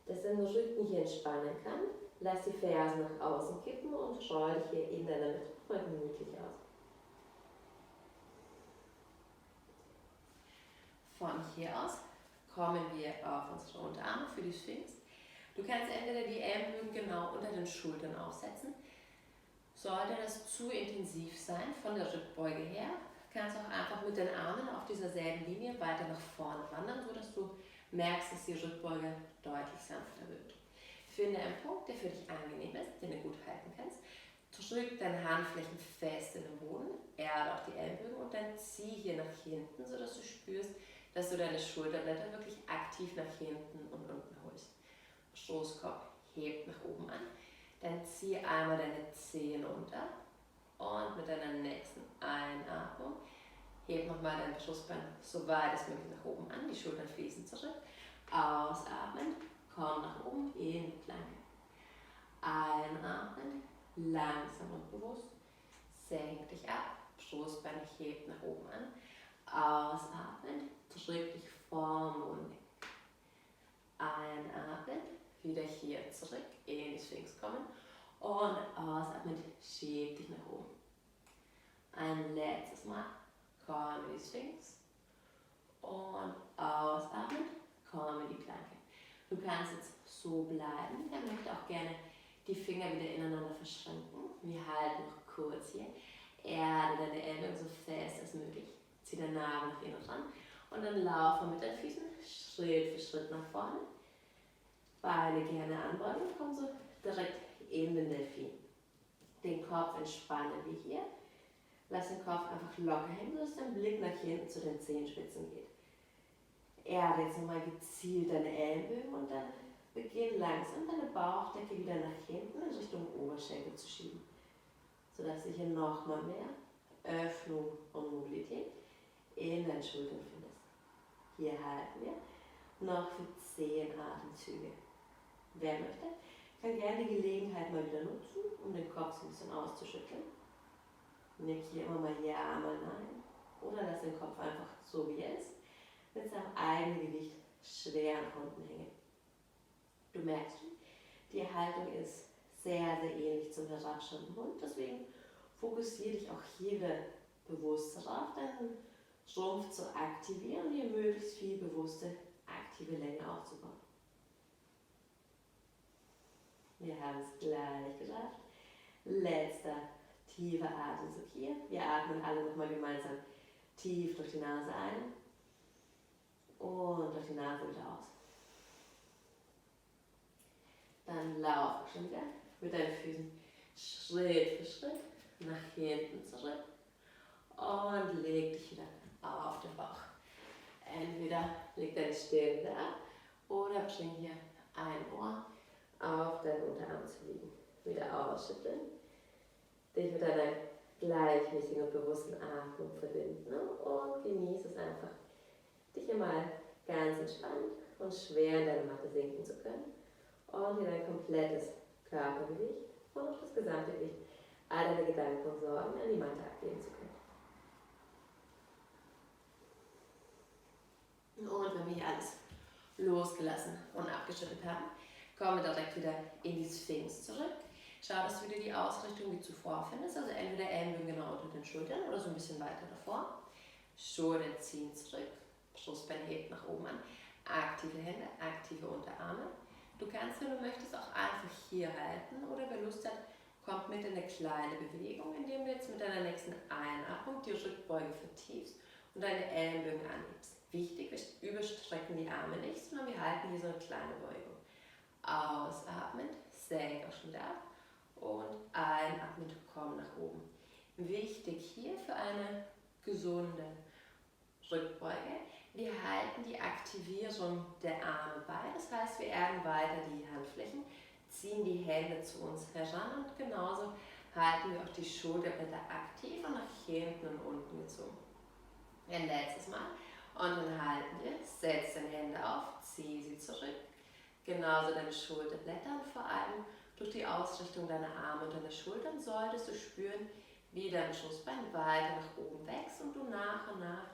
Dass dein Rücken hier entspannen kann, lass die Fersen nach außen kippen und schau dich hier in deiner Mitte mal gemütlich aus. Von hier aus kommen wir auf unsere Unterarme für die Sphinx. Du kannst entweder die Ellenbögen genau unter den Schultern aufsetzen. Sollte das zu intensiv sein von der Rückbeuge her, kannst du auch einfach mit den Armen auf dieser selben Linie weiter nach vorne wandern, sodass du merkst, dass die Rückbeuge deutlich sanfter wird. Finde einen Punkt, der für dich angenehm ist, den du gut halten kannst. Drück deine Handflächen fest in den Boden, erde auch die Ellenbögen und dann zieh hier nach hinten, sodass du spürst, dass du deine Schulterblätter wirklich aktiv nach hinten und unten holst. Stoßkopf hebt nach oben an, dann zieh einmal deine Zehen unter und mit deiner nächsten Einatmung heb nochmal dein Brustbein so weit als möglich nach oben an, die Schultern fließen zurück. Ausatmen, komm nach oben in die Planke. Einatmen, langsam und bewusst, senk dich ab, Brustbein hebt nach oben an. Ausatmen, drück dich vorn und weg. Einatmen, wieder hier zurück in die Sphinx kommen und ausatmen, schieb dich nach oben. Ein letztes Mal, komm in die Sphinx und ausatmen, komm in die Planke. Du kannst jetzt so bleiben. Wer möchte auch gerne die Finger wieder ineinander verschränken. Wir halten noch kurz hier. Erde deine Ellbogen so fest als möglich. Zieh den Nabel nach innen ran. Und dann laufen mit den Füßen Schritt für Schritt nach vorne. Beine gerne anbeugen und komm so direkt in den Delfin. Den Kopf entspannen wie hier. Lass den Kopf einfach locker hängen, sodass dein Blick nach hinten zu den Zehenspitzen geht. Erde jetzt nochmal gezielt deine Ellenbögen und dann beginn langsam deine Bauchdecke wieder nach hinten in Richtung Oberschenkel zu schieben. Sodass du hier nochmal mehr Öffnung und Mobilität in deinen Schultern findest. Hier halten wir noch für 10 Atemzüge. Wer möchte, kann gerne die Gelegenheit mal wieder nutzen, um den Kopf so ein bisschen auszuschütteln. Nick hier immer mal ja, mal nein. Oder lass den Kopf einfach so wie er ist, mit seinem eigenen Gewicht schwer nach unten hängen. Du merkst schon, die Haltung ist sehr, sehr ähnlich zum herabschauenden Hund. Deswegen fokussiere dich auch hier wieder bewusst darauf, deinen Rumpf zu aktivieren und hier möglichst viel bewusste, aktive Länge aufzubauen. Wir haben es gleich geschafft. Letzter tiefer Atemzug hier. Wir atmen alle nochmal gemeinsam tief durch die Nase ein und durch die Nase wieder aus. Dann lauf schon wieder mit deinen Füßen Schritt für Schritt nach hinten zurück und leg dich wieder auf den Bauch. Entweder leg deine Stirn wieder ab oder bring hier ein Ohr auf deinen Unterarm zu liegen. Wieder ausschütteln. Dich mit deiner gleichmäßigen und bewussten Atmung verbinden und genieße es einfach, dich hier mal ganz entspannt und schwer in deine Matte sinken zu können und hier dein komplettes Körpergewicht und auch das gesamte Gewicht all deine Gedanken und Sorgen an die Matte abgeben zu können. Und wenn wir hier alles losgelassen und abgeschüttelt haben, kommen wir direkt wieder in die Sphinx zurück. Schau, dass du wieder die Ausrichtung wie zuvor findest, also entweder Ellenbogen genau unter den Schultern oder so ein bisschen weiter davor. Schultern ziehen zurück, Brustbein hebt nach oben an, aktive Hände, aktive Unterarme. Du kannst, wenn du möchtest, auch einfach hier halten oder wer Lust hat, kommt mit in eine kleine Bewegung, indem du jetzt mit deiner nächsten Einatmung die Rückbeuge vertiefst und deine Ellenbogen anhebst. Wichtig, wir überstrecken die Arme nicht, sondern wir halten hier so eine kleine Beugung. Ausatmend, senk auch schon wieder ab und einatmend, komm nach oben. Wichtig hier für eine gesunde Rückbeuge, wir halten die Aktivierung der Arme bei, das heißt wir erden weiter die Handflächen, ziehen die Hände zu uns heran und genauso halten wir auch die Schulterblätter aktiv und nach hinten und unten gezogen. Ein letztes Mal und dann halten wir, setz deine Hände auf, zieh sie zurück. Genauso deine Schulterblätter und vor allem durch die Ausrichtung deiner Arme und deiner Schultern solltest du spüren, wie dein Schussbein weiter nach oben wächst und du nach und nach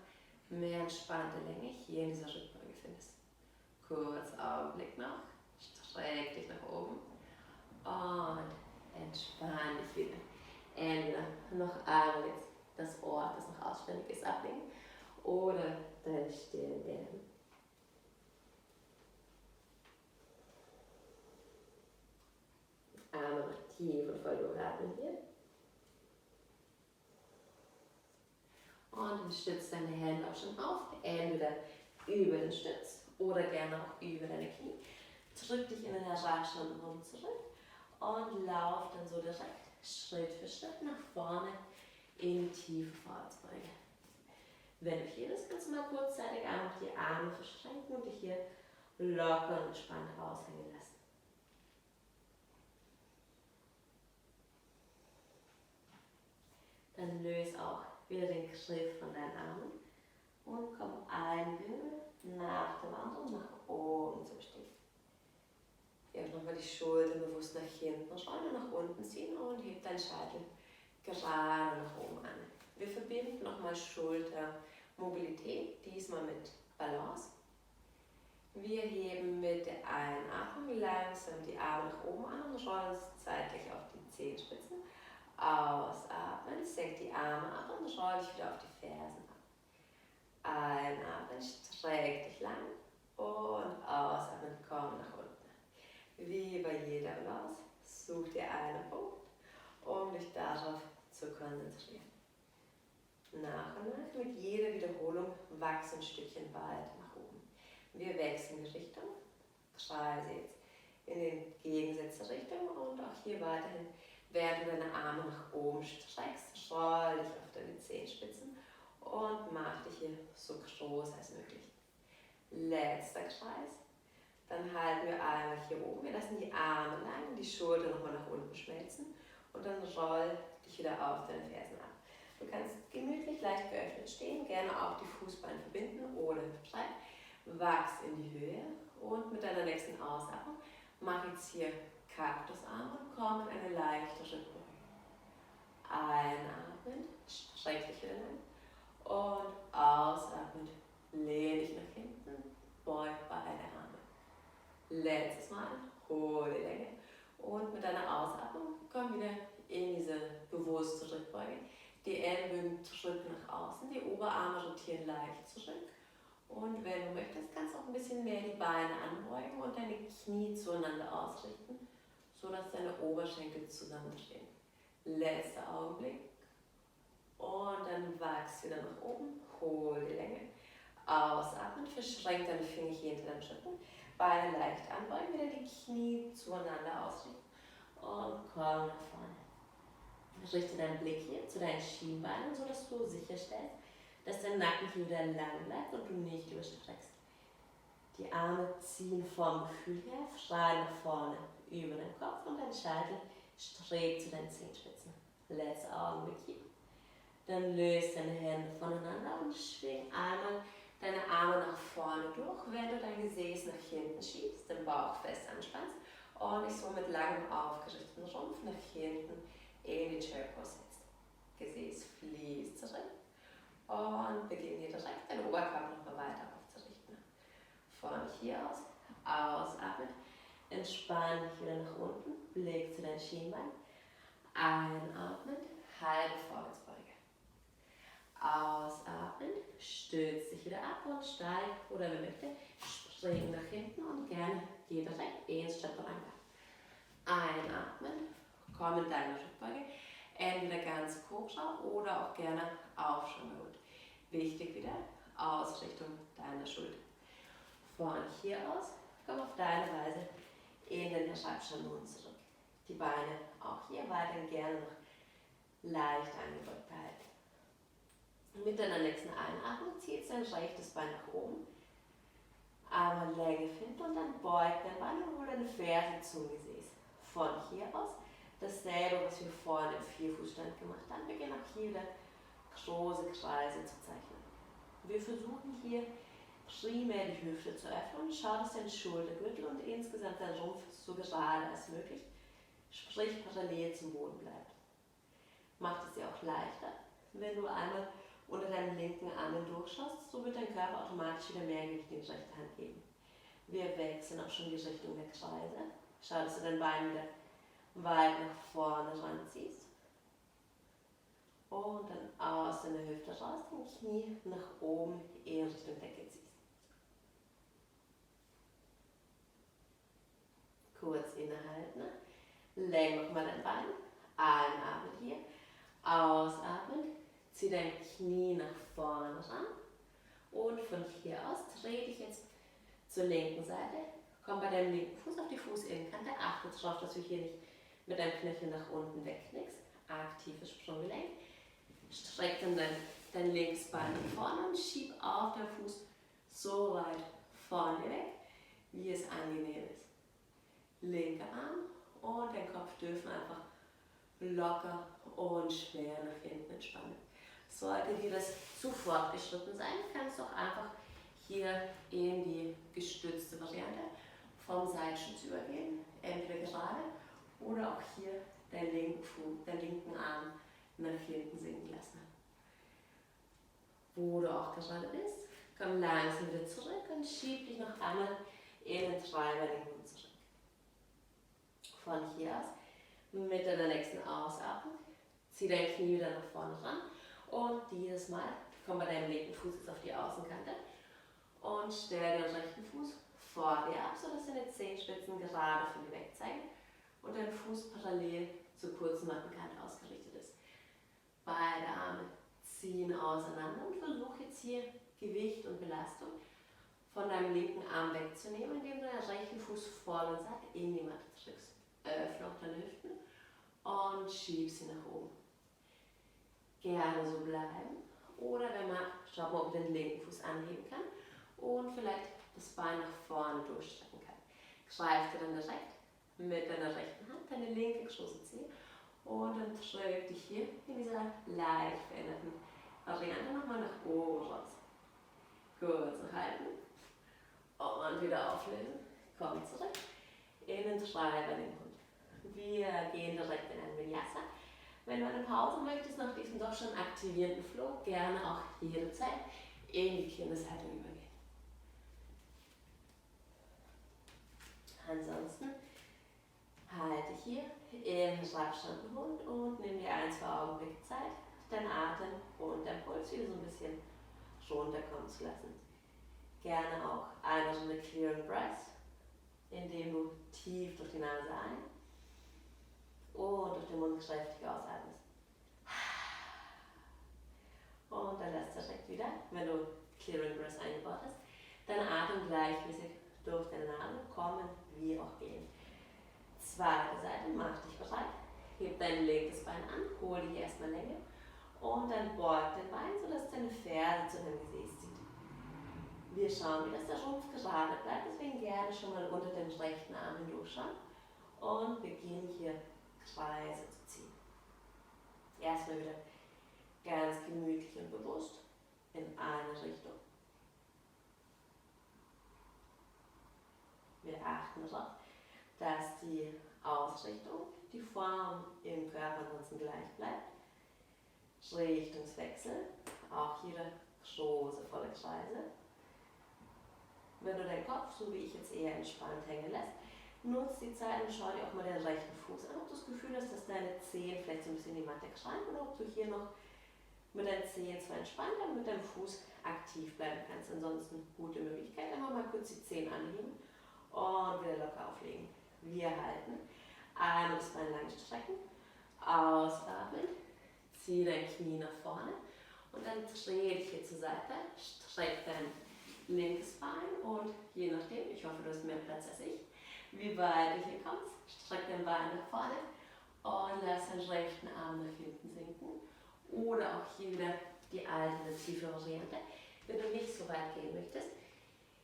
mehr entspannte Länge hier in dieser Rückbeuge findest. Kurz Augenblick noch, streck dich nach oben und entspann dich wieder. Entweder noch einmal jetzt das Ohr, das noch ausständig ist, ablegen oder deine Stirn erden. Arme noch tief und voll durchatmen hier. Und dann stützt deine Hände auch schon auf, entweder über den Stütz oder gerne auch über deine Knie. Drück dich in den herabschauenden Hund zurück und lauf dann so direkt Schritt für Schritt nach vorne in die tiefe Vorwärtsbeuge. Wenn du hier bist, kannst du mal kurzzeitig einfach die Arme verschränken und dich hier locker und entspannt raushängen lassen. Dann löse auch wieder den Griff von deinen Armen und komm ein Wirbel nach dem anderen nach oben zum Stehen. Jetzt nochmal die Schultern bewusst nach hinten rollen und nach unten ziehen und heb deinen Scheitel gerade nach oben an. Wir verbinden nochmal Schultermobilität, diesmal mit Balance. Wir heben mit der Einatmung langsam die Arme nach oben an und rollen uns zeitlich auf die Zehenspitzen. Ausatmen, senk die Arme ab und roll dich wieder auf die Fersen ab. Einatmen, streck dich lang Und ausatmen, komm nach unten. Wie bei jeder Balance, such dir einen Punkt, um dich darauf zu konzentrieren. Nach und nach, mit jeder Wiederholung, wachsen ein Stückchen weiter nach oben. Wir wechseln die Richtung, kreise jetzt in die gegensätzliche Richtung und auch hier weiterhin, während du deine Arme nach oben streckst, roll dich auf deine Zehenspitzen und mach dich hier so groß als möglich. Letzter Kreis. Dann halten wir einmal hier oben. Wir lassen die Arme lang, die Schultern nochmal nach unten schmelzen und dann roll dich wieder auf deine Fersen ab. Du kannst gemütlich, leicht geöffnet stehen, gerne auch die Fußbeine verbinden oder hüftbreit. Wachs in die Höhe und mit deiner nächsten Ausatmung mach jetzt hier Kaktusarm und komm in eine leichte Rückbeugung. Einatmen, streck dich wieder hin und ausatmen, lehn dich nach hinten, beug beide Arme. Letztes Mal, hol die Länge und mit deiner Ausatmung komm wieder in diese bewusste Rückbeuge. Die Ellenbögen drücken nach außen, die Oberarme rotieren leicht zurück. Und wenn du möchtest, kannst du auch ein bisschen mehr die Beine anbeugen und deine Knie zueinander ausrichten, sodass deine Oberschenkel zusammenstehen. Letzter Augenblick. Und dann wachs wieder nach oben, hol die Länge. Ausatmen, verschränk deine Finger hier hinter deinem Rücken. Beine leicht anbeugen, wieder die Knie zueinander ausrichten. Und komm nach vorne. Richte deinen Blick hier zu deinen Schienbeinen, sodass du sicherstellst, dass dein Nacken hier wieder lang bleibt und du nicht überstreckst. Die Arme ziehen vom Gefühl her frei nach vorne über den Kopf und dein Scheitel strebt zu deinen Zehenspitzen. Letzter Augenblick hier. Dann löst deine Hände voneinander und schwing einmal deine Arme nach vorne durch, wenn du dein Gesäß nach hinten schiebst, den Bauch fest anspannst und dich so mit langem aufgerichteten Rumpf nach hinten in die Chair Pose setzt. Gesäß fließt zurück und beginn hier direkt den Oberkörper nochmal weiter aufzurichten. Von hier aus, ausatmen, entspann dich wieder nach unten, Blick zu deinen Schienbeinen, einatmen, halbe Vorwärtsbeuge. Ausatmen, stütz dich wieder ab und steig oder wenn möchte, spring nach hinten und gerne geh direkt ins Chaturanga. Einatmen, komm in deine Rückbeuge, entweder ganz Cobra oder auch gerne Aufschwungehund. Wichtig wieder, Ausrichtung deiner Schulter. Von hier aus, komm auf deine Weise in den Chaturanga zurück. Die Beine auch hier weiterhin gerne noch leicht angebeugt behalten. Mit deiner nächsten Einatmung zieht dein rechtes Bein nach oben. Einmal Länge finden und dann beug dein Bein und hol deine Ferse zum Gesäß. Von hier aus dasselbe, was wir vorhin im Vierfußstand gemacht haben. Wir gehen auch hier wieder große Kreise zu zeichnen. Wir versuchen hier primär die Hüfte zu öffnen. Schau, dass dein Schultergürtel und insgesamt dein Rumpf so gerade als möglich, sprich parallel zum Boden bleibt. Macht es dir auch leichter, wenn du einmal unter deinen linken Arm durchschaust, so wird dein Körper automatisch wieder mehr Gewicht in die rechte Hand geben. Wir wechseln auch schon die Richtung der Kreise. Schau, dass du dein Bein wieder weit nach vorne ranziehst. Und dann aus deiner Hüfte raus, den Knie nach oben in Richtung Decke ziehst. Kurz innehalten. Lenk nochmal dein Bein. Einatmen hier. Ausatmen. Zieh dein Knie nach vorne ran. Und von hier aus dreh dich jetzt zur linken Seite. Komm bei deinem linken Fuß auf die Fußinnenkante. Achte darauf, dass du hier nicht mit deinem Knöchel nach unten wegknickst. Aktives Sprunggelenk. Streck dann dein linkes Bein nach vorne und schieb auf den Fuß so weit vorne weg, wie es angenehm ist. Linker Arm und dein Kopf dürfen einfach locker und schwer nach hinten entspannen. Sollte dir das zu fortgeschritten sein, kannst du auch einfach hier in die gestützte Variante vom Seitschutz übergehen, entweder gerade oder auch hier deinen linken Arm nach hinten sinken lassen. Wo du auch gerade bist, komm langsam wieder zurück und schieb dich noch einmal in den dreibeinigen Hund zurück. Von hier aus, mit deiner nächsten Ausatmung, zieh dein Knie wieder nach vorne ran und dieses Mal komm bei deinem linken Fuß jetzt auf die Außenkante Und stell den rechten Fuß vor dir ab, sodass deine Zehenspitzen gerade von dir weg zeigen und dein Fuß parallel zur kurzen Nackenkante ausgerichtet ist. Beide Arme ziehen auseinander und versuch jetzt hier Gewicht und Belastung von deinem linken Arm wegzunehmen, indem du deinen rechten Fuß voll und satt in die Matte drückst. Öffne auch deine Hüften und schieb sie nach oben. Gerne so bleiben. Oder wenn man, schaut mal, ob du den linken Fuß anheben kann und vielleicht das Bein nach vorne durchstrecken kann. Greif dir dann direkt mit deiner rechten Hand deine linke große Zehe und dann drück dich hier in dieser leicht veränderten Variante nochmal nach oben raus. Kurz noch halten und wieder auflösen. Komm zurück in den treibenden Hund. Wir gehen direkt in ein Vinyasa. Wenn du eine Pause möchtest, nach diesem doch schon aktivierten Flow, gerne auch jederzeit in die Kindeshaltung übergehen. Ansonsten halte hier im abstandenden Hund und nimm dir 1-2 Augenblicke Zeit, deinen Atem und dein Puls wieder so ein bisschen runterkommen zu lassen. Gerne auch eine Runde Clearing Breath, indem du tief durch die Nase ein und durch den Mund kräftig ausatmest. Und dann lass direkt wieder, wenn du Clearing Breath eingebaut hast, deinen Atem gleichmäßig durch deine Nase kommen wie auch gehen. Zweite Seite, mach dich bereit, heb dein linkes Bein an, hol dich erstmal Länge und dann beug dein Bein, sodass deine Ferse zu deinem Gesäß zieht. Wir schauen, wie der Rumpf gerade bleibt, deswegen gerne schon mal unter den rechten Arm hindurchschauen und beginnen hier Kreise zu ziehen. Erstmal wieder ganz gemütlich und bewusst in eine Richtung. Wir achten darauf, dass die Ausrichtung, die Form im Körper ansonsten gleich bleibt. Richtungswechsel, auch hier große volle Kreise. Wenn du deinen Kopf, so wie ich jetzt eher entspannt hängen lässt, nutzt die Zeit und schau dir auch mal den rechten Fuß an, ob du das Gefühl hast, dass deine Zehen vielleicht so ein bisschen in die Matte krallen oder ob du hier noch mit deinen Zehen zwar entspannt, aber mit deinem Fuß aktiv bleiben kannst. Ansonsten gute Möglichkeit, einfach mal kurz die Zehen anheben und wieder locker auflegen. Wir halten. Einmal das Bein lang strecken, ausatmen, zieh dein Knie nach vorne und dann dreh dich hier zur Seite, streck dein linkes Bein und je nachdem, ich hoffe, du hast mehr Platz als ich, wie weit du hier kommst, streck dein Bein nach vorne und lass deinen rechten Arm nach hinten sinken. Oder auch hier wieder die alternative Variante, wenn du nicht so weit gehen möchtest,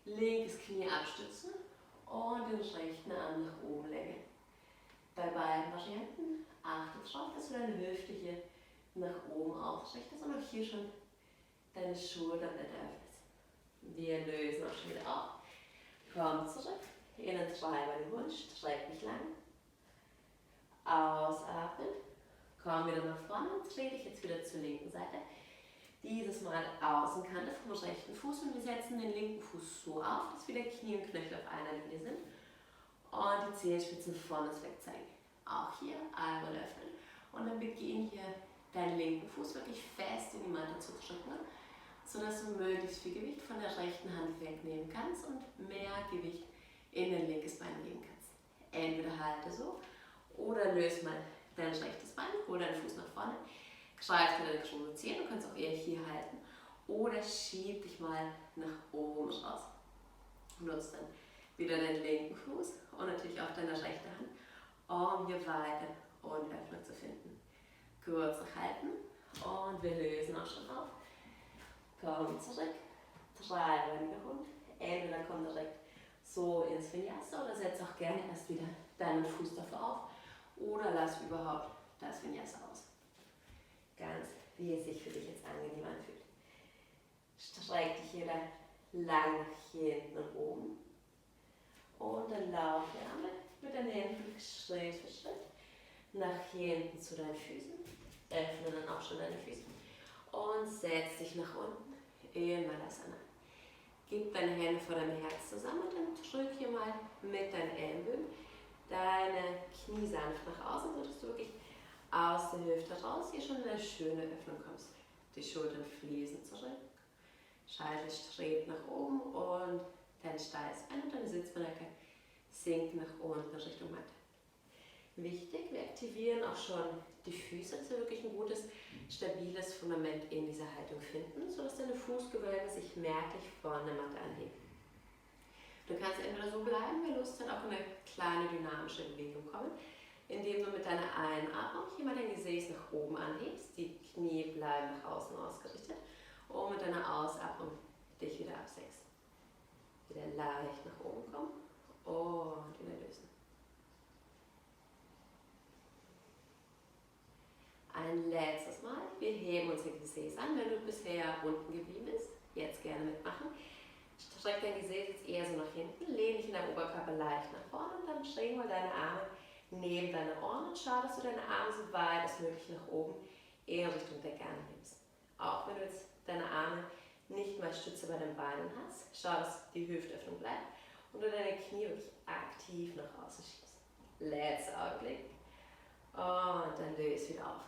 linkes Knie abstützen und den rechten Arm nach oben legen. Bei beiden Varianten achte darauf, dass du deine Hüfte hier nach oben aufrichtest und auch hier schon deine Schulterblätter öffnest. Wir lösen auch schon wieder auf. Komm zurück in den treibenden Hund, streck dich lang. Ausatmen. Komm wieder nach vorne und dreh dich jetzt wieder zur linken Seite. Dieses Mal Außenkante vom rechten Fuß und wir setzen den linken Fuß so auf, dass wieder Knie und Knöchel auf einer Linie sind und die Zehenspitzen vorne weg zeigen. Auch hier einmal öffnen und dann beginn hier deinen linken Fuß wirklich fest in die Matte zu drücken, sodass du möglichst viel Gewicht von der rechten Hand wegnehmen kannst und mehr Gewicht in dein linkes Bein geben kannst. Entweder halte so oder löse mal dein rechtes Bein, hol deinen Fuß nach vorne, greif dir deine große Zehe, du kannst auch eher hier halten oder schieb dich mal nach oben raus. Nutzt dann wieder deinen linken Fuß und natürlich auch deine rechte Hand, um hier Weite und Öffnung zu finden. Kurz noch halten und wir lösen auch schon auf. Komm zurück, dreibeiniger Hund, entweder komm direkt so ins Vinyasa oder setz auch gerne erst wieder deinen Fuß dafür auf oder lass überhaupt das Vinyasa aus. Ganz wie es sich für dich jetzt angenehm anfühlt. Streck dich hier lang nach hinten und oben und dann lauf die Arme mit den Händen Schritt für Schritt nach hinten zu deinen Füßen. Öffne dann auch schon deine Füße und setz dich nach unten in Asanas. Gib deine Hände vor deinem Herz zusammen und dann drück hier mal mit deinen Ellenbögen deine Knie sanft nach außen, sodass du wirklich aus der Hüfte raus hier schon in eine schöne Öffnung kommst. Die Schultern fließen zurück, Scheitel strebt nach oben und dein steiles Bein und deine Sitzbeinhacke sinkt nach unten Richtung Matte. Wichtig, wir aktivieren auch schon die Füße, dass wir wirklich ein gutes, stabiles Fundament in dieser Haltung finden, sodass deine Fußgewölbe sich merklich von der Matte anheben. Du kannst entweder so bleiben, wenn Lust hat, auch in eine kleine dynamische Bewegung kommen, indem du mit deiner Einatmung hier mal dein Gesäß nach oben anhebst, die Knie bleiben nach außen ausgerichtet und mit deiner Ausatmung dich wieder absenkst. Wieder leicht nach oben kommen und wieder lösen. Ein letztes Mal, wir heben unser Gesäß an, wenn du bisher unten geblieben bist, jetzt gerne mitmachen. Streck dein Gesäß jetzt eher so nach hinten, lehne dich in deinem Oberkörper leicht nach vorne und dann schräg mal deine Arme neben deine Ohren und schau, dass du deine Arme so weit als möglich nach oben in Richtung Decke anhebst. Auch wenn du jetzt deine Arme nicht mal Stütze bei den Beinen hast, schau, dass die Hüftöffnung bleibt und du deine Knie wirklich aktiv nach außen schiebst. Letzter Augenblick und dann löse wieder auf.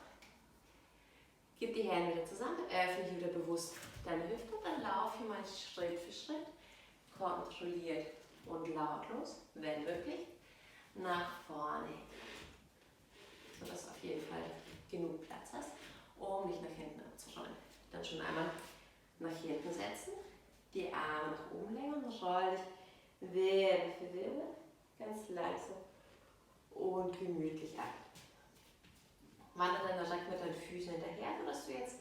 Gib die Hände wieder zusammen, öffne hier wieder bewusst deine Hüfte und dann lauf hier mal Schritt für Schritt, kontrolliert und lautlos, wenn möglich, nach vorne hin. Sodass du auf jeden Fall genug Platz hast, um dich nach hinten abzuschauen. Dann schon einmal nach hinten setzen, die Arme nach oben legen und roll dich Wirbel für Wirbel, ganz langsam und gemütlich ab. Wandere dann direkt mit deinen Füßen hinterher, sodass du jetzt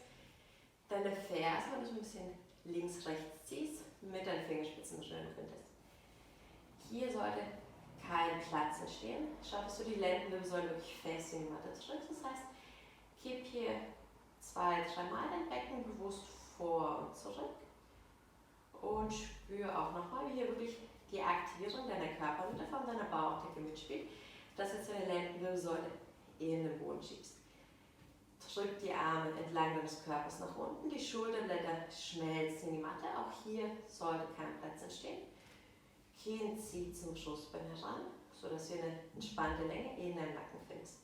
deine Ferse, wenn du so ein bisschen links-rechts ziehst, mit deinen Fingerspitzen beschwören könntest. Hier sollte kein Platz entstehen. Schau, dass du die Lendenwirbelsäule wirklich fest in die Matte drückst. Das heißt, kipp hier 2-3 Mal dein Becken bewusst vor und zurück. Und spür auch nochmal, wie hier wirklich die Aktivierung deiner Körpermitte von deiner Bauchdecke mitspielt, dass jetzt deine Lendenwirbelsäule in den Boden schiebst. Drück die Arme entlang deines Körpers nach unten, die Schulterblätter schmelzen in die Matte. Auch hier sollte kein Platz entstehen. Kinn zieht zum Schussbein heran, sodass du eine entspannte Länge in deinem Nacken findest.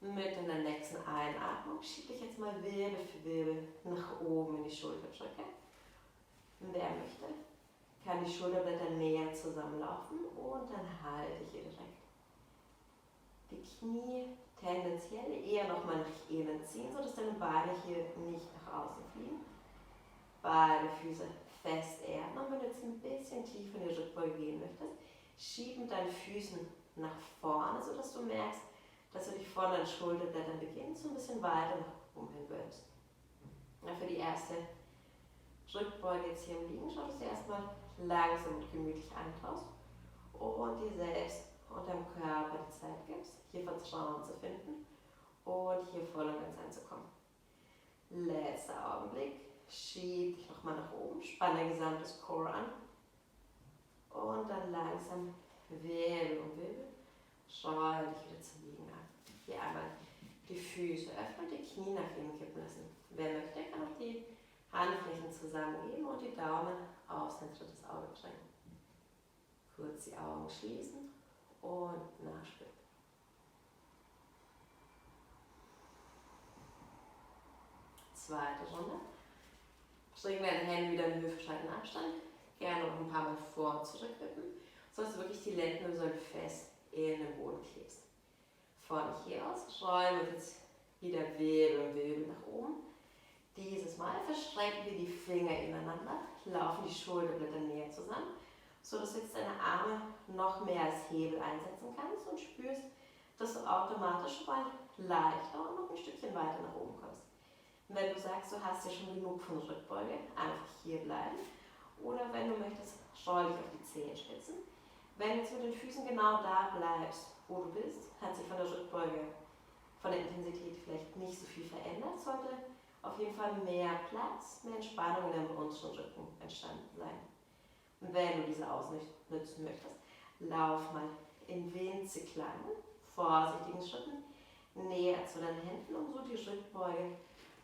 Mit deiner nächsten Einatmung schieb dich jetzt mal Wirbel für Wirbel nach oben in die Schulterdrücke. Wer möchte, kann die Schulterblätter näher zusammenlaufen und dann halte ich hier direkt. Die Knie tendenziell eher nochmal nach innen ziehen, sodass deine Beine hier nicht nach außen fliegen. Beide Füße fest erden und wenn du jetzt ein bisschen tiefer in die Rückbeuge gehen möchtest, schieb mit deinen Füßen nach vorne, sodass du merkst, dass du dich von deinen Schulterblättern beginnst und ein bisschen weiter nach oben hin wölbst. Für die erste Rückbeuge jetzt hier im Liegen, schau, dass du erstmal langsam und gemütlich eintraust und dir selbst und deinem Körper die Zeit gibst, hier Vertrauen zu finden und hier voll und ganz anzukommen. Letzter Augenblick, schieb dich nochmal nach oben, spanne dein gesamtes Core an und dann langsam Wirbel um Wirbel, schau dich wieder zum Liegen an. Hier einmal die Füße öffnen, die Knie nach innen kippen lassen. Wer möchte, kann auch die Handflächen zusammengeben und die Daumen auf sein drittes Auge bringen. Kurz die Augen schließen und nachspüren. Zweite Runde. Bringen deine Hände wieder in hüftbreiten Abstand. Gerne noch ein paar Mal vor und zurück wippen, sodass du wirklich die Lendenwirbelsäule fest in den Boden klebst. Von hier aus rollen wir jetzt wieder Wirbel um Wirbel nach oben. Dieses Mal verschränken wir die Finger ineinander, laufen die Schulterblätter näher zusammen, sodass du jetzt deine Arme noch mehr als Hebel einsetzen kannst und spürst, dass du automatisch mal leichter und noch ein Stückchen weiter nach oben kommst. Wenn du sagst, du hast ja schon genug von Rückbeuge, einfach hier bleiben. Oder wenn du möchtest, roll dich auf die Zehenspitzen. Wenn du jetzt mit den Füßen genau da bleibst, wo du bist, hat sich von der Rückbeuge, von der Intensität vielleicht nicht so viel verändert, sollte auf jeden Fall mehr Platz, mehr Entspannung in deinem unteren Rücken entstanden sein. Und wenn du diese ausnutzen möchtest, lauf mal in winzig kleinen, vorsichtigen Schritten näher zu deinen Händen, um so die Rückbeuge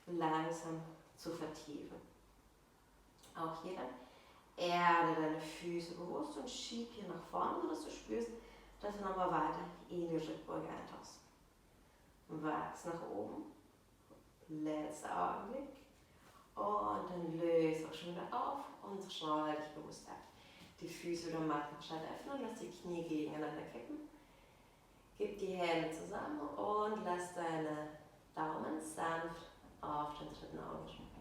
langsam zu vertiefen. Auch hier dann erde deine Füße bewusst und schieb hier nach vorne, sodass du spürst, dass du nochmal weiter in die Rückbeuge eintauchst. Wachs nach oben. Letzter Augenblick. Und dann löse auch schon wieder auf und roll dich bewusst ab. Die Füße wieder Mattenschalt öffnen, lass die Knie gegeneinander kippen. Gib die Hände zusammen und lass deine Daumen sanft auf den dritten Auge schwingen.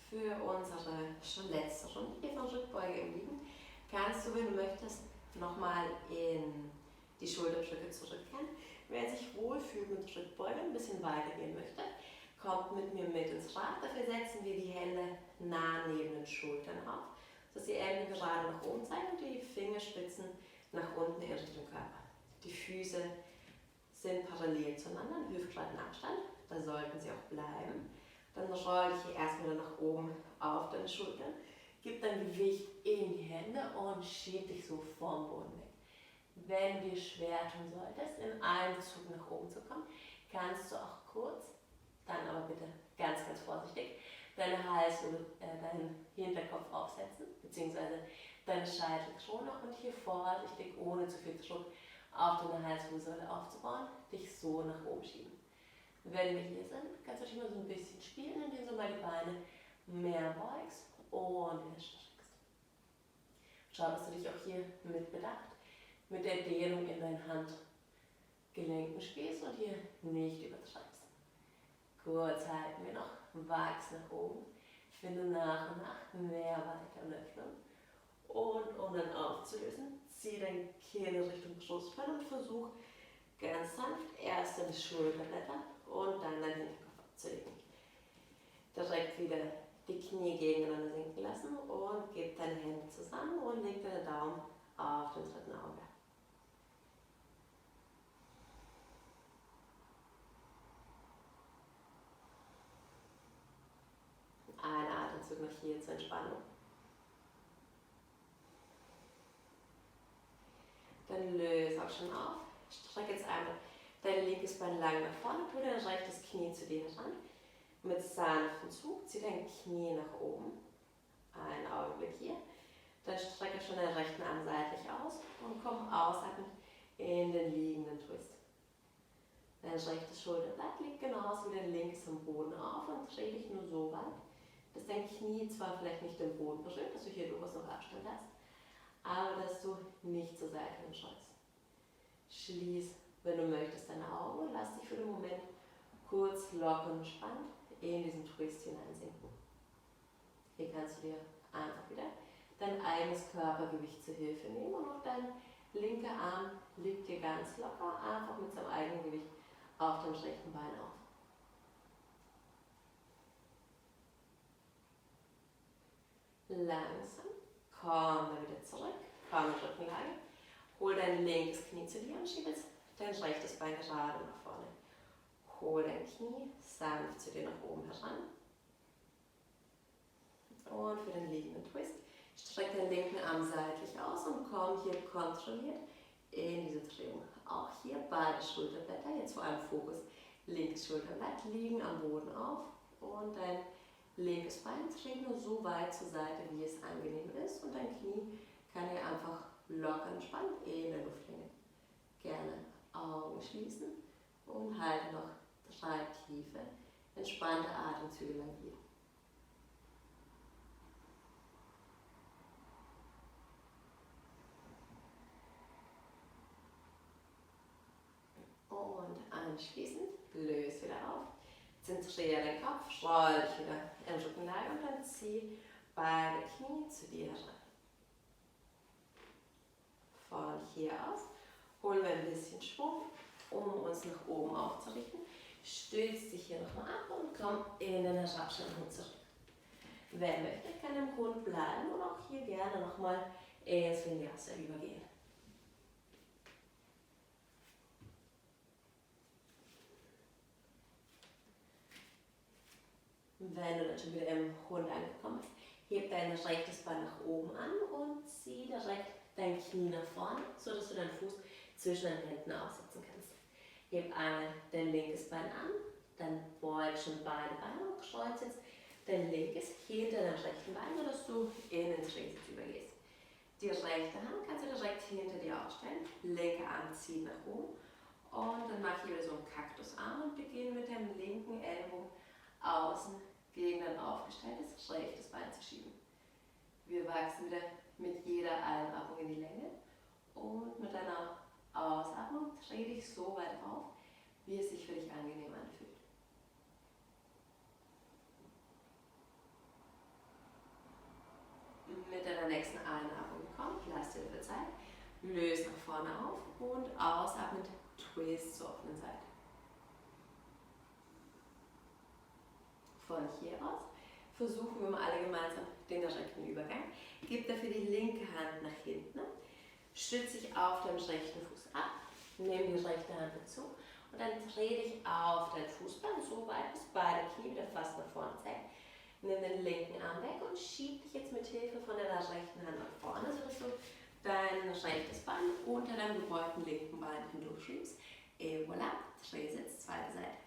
Für unsere schon letzte Runde hier von Rückbeuge im Liegen kannst du, wenn du möchtest, nochmal in die Schulterdrücke zurückkehren. Wer sich wohlfühlt mit Rückbeuge, ein bisschen weitergehen möchte, kommt mit mir mit ins Rad. Dafür setzen wir die Hände nah neben den Schultern auf, sodass die Ellbogen gerade nach oben zeigen und die Fingerspitzen nach unten in Richtung Körper. Die Füße sind parallel zueinander, in hüftbreiten Abstand, da sollten sie auch bleiben. Dann roll dich hier erstmal nach oben auf deine Schultern, gib dein Gewicht in die Hände und schieb dich so vom Boden weg. Wenn du dir schwer tun solltest, in einem Zug nach oben zu kommen, kannst du auch kurz, dann aber bitte ganz, ganz vorsichtig, deinen Hinterkopf aufsetzen, beziehungsweise deine Scheitelkrone und hier vorsichtig, ohne zu viel Druck auf deine Halswirbelsäule aufzubauen, dich so nach oben schieben. Wenn wir hier sind, kannst du dich mal so ein bisschen spielen, indem du mal die Beine mehr beugst und wieder streckst. Schau, dass du dich auch hier mit Bedacht mit der Dehnung in deinen Handgelenken spielst und hier nicht übertreibst. Kurz halten wir noch, wachs nach oben, finde nach und nach mehr weiter und öffnen. Und um dann aufzulösen, zieh dein Kinn Richtung Brustbein und versuch ganz sanft erst deine Schulterblätter und dann deinen Hinterkopf abzulegen. Direkt wieder die Knie gegeneinander sinken lassen und gib deine Hände zusammen und leg deine Daumen auf den dritten Auge. Ein Atemzug noch hier zur Entspannung. Dann löse auch schon auf. Streck jetzt einmal dein linkes Bein lang nach vorne, tu dein rechtes Knie zu dir heran. Mit sanftem Zug zieh dein Knie nach oben. Einen Augenblick hier. Dann strecke schon den rechten Arm seitlich aus und komm ausatmend in den liegenden Twist. Dein rechtes Schulterblatt liegt genauso wie dein linkes am Boden auf und dreh dich nur so weit, dass dein Knie zwar vielleicht nicht den Boden berührt, dass du hier durchaus noch Abstand hast, aber dass du nicht zur Seite hinscheust. Schließ, wenn du möchtest, deine Augen und lass dich für den Moment kurz locker und entspannt in diesen Twist hineinsinken. Hier kannst du dir einfach wieder dein eigenes Körpergewicht zur Hilfe nehmen und auch dein linker Arm liegt hier ganz locker, einfach mit seinem eigenen Gewicht auf dem rechten Bein auf. Langsam, komm da wieder zurück, komm in Rückenlage, hol dein linkes Knie zu dir und schieb jetzt dein rechtes Bein gerade nach vorne. Hol dein Knie sanft zu dir nach oben heran. Und für den liegenden Twist, streck den linken Arm seitlich aus und komm hier kontrolliert in diese Drehung. Auch hier beide Schulterblätter, jetzt vor allem Fokus, linkes Schulterblatt, liegen am Boden auf und dein linkes Bein dreht nur so weit zur Seite, wie es angenehm ist und dein Knie kann hier einfach locker entspannt in der Luft hängen. Gerne Augen schließen und halte noch 3 tiefe, entspannte Atemzüge lang hier. Und anschließend löse wieder auf, zentriere den Kopf, roll dich wieder in Rückenlage und dann zieh beide Knie zu dir heran. Von hier aus holen wir ein bisschen Schwung, um uns nach oben aufzurichten. Stütz dich hier nochmal ab und komm in den Herabstandshund zurück. Wer möchte, kann im Hund bleiben und auch hier gerne nochmal ins Vinyasa übergehen. Wenn du dann schon wieder im Hund angekommen bist, heb dein rechtes Bein nach oben an und zieh direkt dein Knie nach vorne, sodass du deinen Fuß zwischen den Händen aufsetzen kannst. Heb einmal dein linkes Bein an, dann beug schon beide Beine und kreuz jetzt dein linkes hinter deinem rechten Bein, sodass du in den Trägsitz übergehst. Die rechte Hand kannst du direkt hinter dir aufstellen, linke Arm zieht nach oben und dann mach hier wieder so einen Kaktusarm und beginne mit dem linken Ellbogen außen gegen dein aufgestelltes rechtes Bein zu schieben. Wir wachsen wieder mit jeder Einatmung in die Länge und mit deiner Ausatmung dreh dich so weit auf, wie es sich für dich angenehm anfühlt. Mit deiner nächsten Einatmung kommt, lass dir dafür Zeit, löse nach vorne auf und ausatmend Twist zur offenen Seite. Von hier aus versuchen wir mal alle gemeinsam den direkten Übergang. Gib dafür die linke Hand nach hinten, stütze dich auf deinem rechten Fuß ab, nimm die rechte Hand dazu und dann dreh dich auf dein Fußbein so weit, bis beide Knie wieder fast nach vorne zeigen. Nimm den linken Arm weg und schieb dich jetzt mit Hilfe von deiner rechten Hand nach vorne, sodass du dein rechtes Bein unter deinem gebeugten linken Bein hindurchschiebst. Et voilà, Drehsitz, zweite Seite.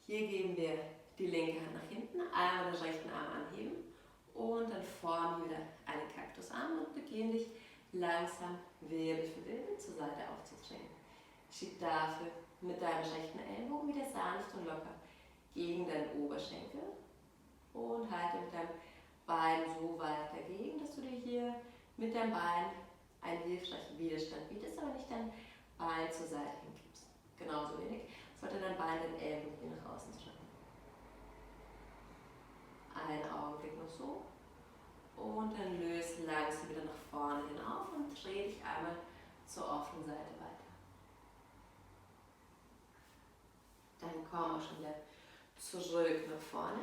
Hier geben wir die linke Hand nach hinten, einmal den rechten Arm anheben und dann vorne wieder einen Kaktusarm und beginn dich langsam Wirbel für Wirbel zur Seite aufzudrehen. Schieb dafür mit deinem rechten Ellbogen wieder sanft und locker gegen deinen Oberschenkel und halte mit deinem Bein so weit dagegen, dass du dir hier mit deinem Bein einen hilfreichen Widerstand bietest, aber nicht dein Bein zur Seite hinkippst. Genauso wenig sollte dein Bein den Ellbogen hier nach außen strecken. Einen Augenblick noch so und dann löse langsam wieder nach vorne hin auf und dreh dich einmal zur offenen Seite weiter. Dann komm auch schon wieder zurück nach vorne.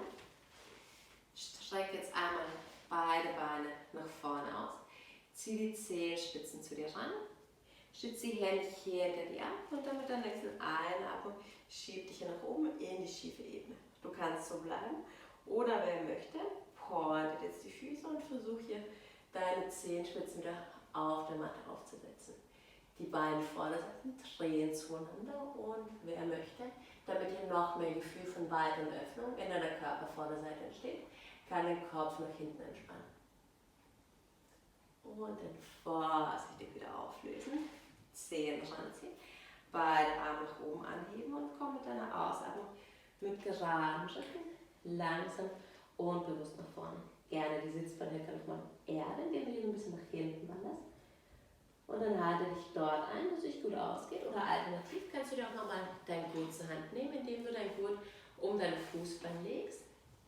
Streck jetzt einmal beide Beine nach vorne aus. Zieh die Zehenspitzen zu dir ran. Stütze die Hände hier hinter dir ab und dann mit der nächsten Einatmung schieb dich hier nach oben in die schiefe Ebene. Du kannst so bleiben oder wer möchte, pointet jetzt die Füße und versuch hier deine Zehenspitzen wieder auf der Matte aufzusetzen. Die Beine Vorderseiten drehen zueinander und wer möchte, damit hier noch mehr Gefühl von Weite und Öffnung in deiner Körpervorderseite entsteht, kann den Kopf nach hinten entspannen. Und dann vorsichtig wieder auflösen, Zehen ranziehen, beide Arme nach oben anheben und komm mit deiner Ausatmung mit geraden Schritten langsam und bewusst nach vorne. Gerne die Sitzbeinhöcker nochmal erden, indem du dich ein bisschen nach hinten wanderst. Und dann halte dich dort ein, dass es sich gut ausgeht. Oder alternativ kannst du dir auch nochmal dein Gurt zur Hand nehmen, indem du dein Gurt um dein Fußbein legst,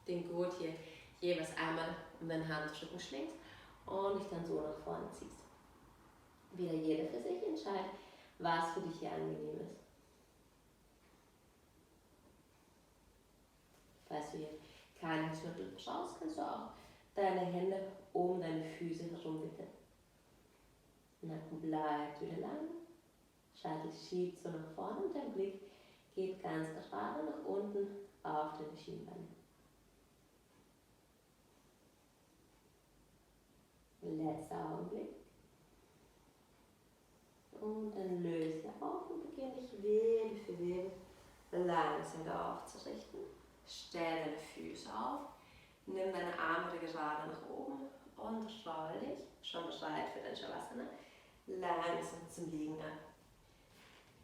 den Gurt hier jeweils einmal um deinen Handrücken schlingst und dich dann so nach vorne ziehst. Wieder jeder für sich entscheidet, was für dich hier angenehm ist. Falls du hier keine Hilfsmittel brauchst, kannst du auch deine Hände um deine Füße herumwickeln. Nacken bleibt wieder lang, Scheitel schiebt so nach vorne und dein Blick geht ganz gerade nach unten auf deine Schienbeine. Letzter Augenblick. Und dann löse dich auf und beginne dich Wirbel für Wirbel langsam wieder aufzurichten. Stell deine Füße auf, nimm deine Arme wieder gerade nach oben und roll dich, schon bereit für dein Shavasana, langsam zum Liegen ab.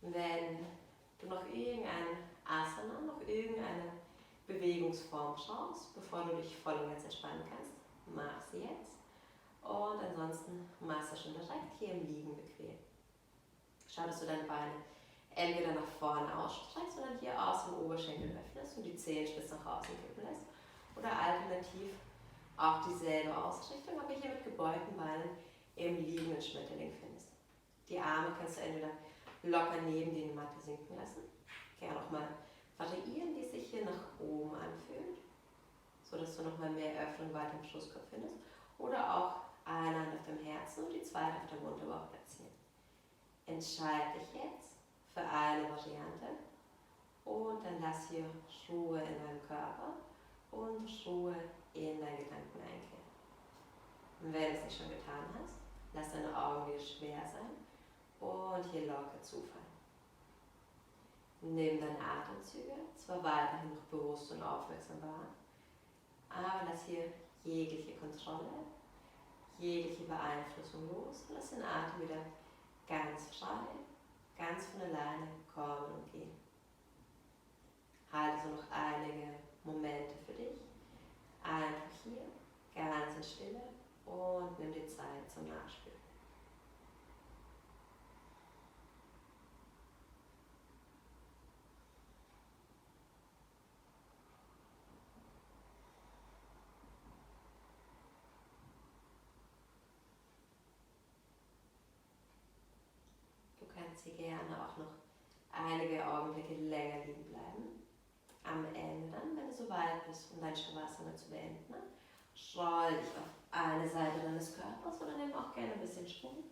Wenn du noch irgendein Asana, noch irgendeine Bewegungsform schaust, bevor du dich voll und ganz entspannen kannst, mach sie jetzt. Und ansonsten machst du schon direkt hier im Liegen bequem. Schau, dass du deine Beine entweder nach vorne ausstreckst oder hier aus dem Oberschenkel öffnest und die Zehenspitzen nach außen kippen lässt. Oder alternativ auch dieselbe Ausrichtung, aber hier mit gebeugten Beinen im liegenden Schmetterling findest. Die Arme kannst du entweder locker neben die Matte sinken lassen. Gerne auch mal variieren, die sich hier nach oben anfühlen, sodass du nochmal mehr Öffnung weiter im Brustkorb findest. Oder auch eine Hand auf dem Herzen und die zweite auf dem Unterbauch platzieren. Entscheide dich jetzt für eine Variante und dann lass hier Ruhe in deinem Körper und Ruhe in deinen Gedanken einkehren. Und wenn du es nicht schon getan hast, lass deine Augen wieder schwer sein und hier locker zufallen. Nimm deine Atemzüge zwar weiterhin noch bewusst und aufmerksam wahr, aber lass hier jegliche Kontrolle, jegliche Beeinflussung los und lass den Atem wieder ganz frei, ganz von alleine kommen und gehen. Halte so noch einige Momente für dich. Einfach hier, ganz in Stille und nimm dir Zeit zum Nachspüren. Du kannst hier gerne auch noch einige Augenblicke länger liegen bleiben. Am Ende dann, wenn du soweit bist, um dein Shavasana zu beenden, roll dich auf eine Seite deines Körpers oder nimm auch gerne ein bisschen Schwung,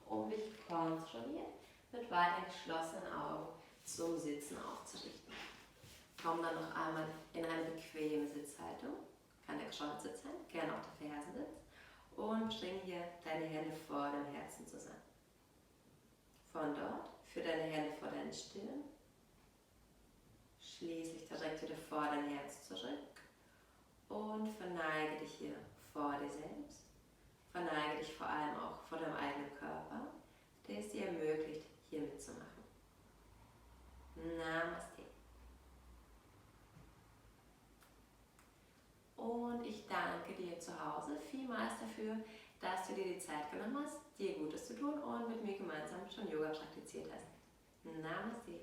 um dich kontrolliert mit weiter geschlossenen Augen zum Sitzen aufzurichten. Komm dann noch einmal in eine bequeme Sitzhaltung, kann der Geschultersitz sein, gerne auch der Fersensitz, und bring hier deine Hände vor deinem Herzen zusammen. Von dort führ deine Hände vor deine Stirn. Schließlich direkt wieder vor dein Herz zurück und verneige dich hier vor dir selbst. Verneige dich vor allem auch vor deinem eigenen Körper, der es dir ermöglicht, hier mitzumachen. Namaste. Und ich danke dir zu Hause vielmals dafür, dass du dir die Zeit genommen hast, dir Gutes zu tun und mit mir gemeinsam schon Yoga praktiziert hast. Namaste.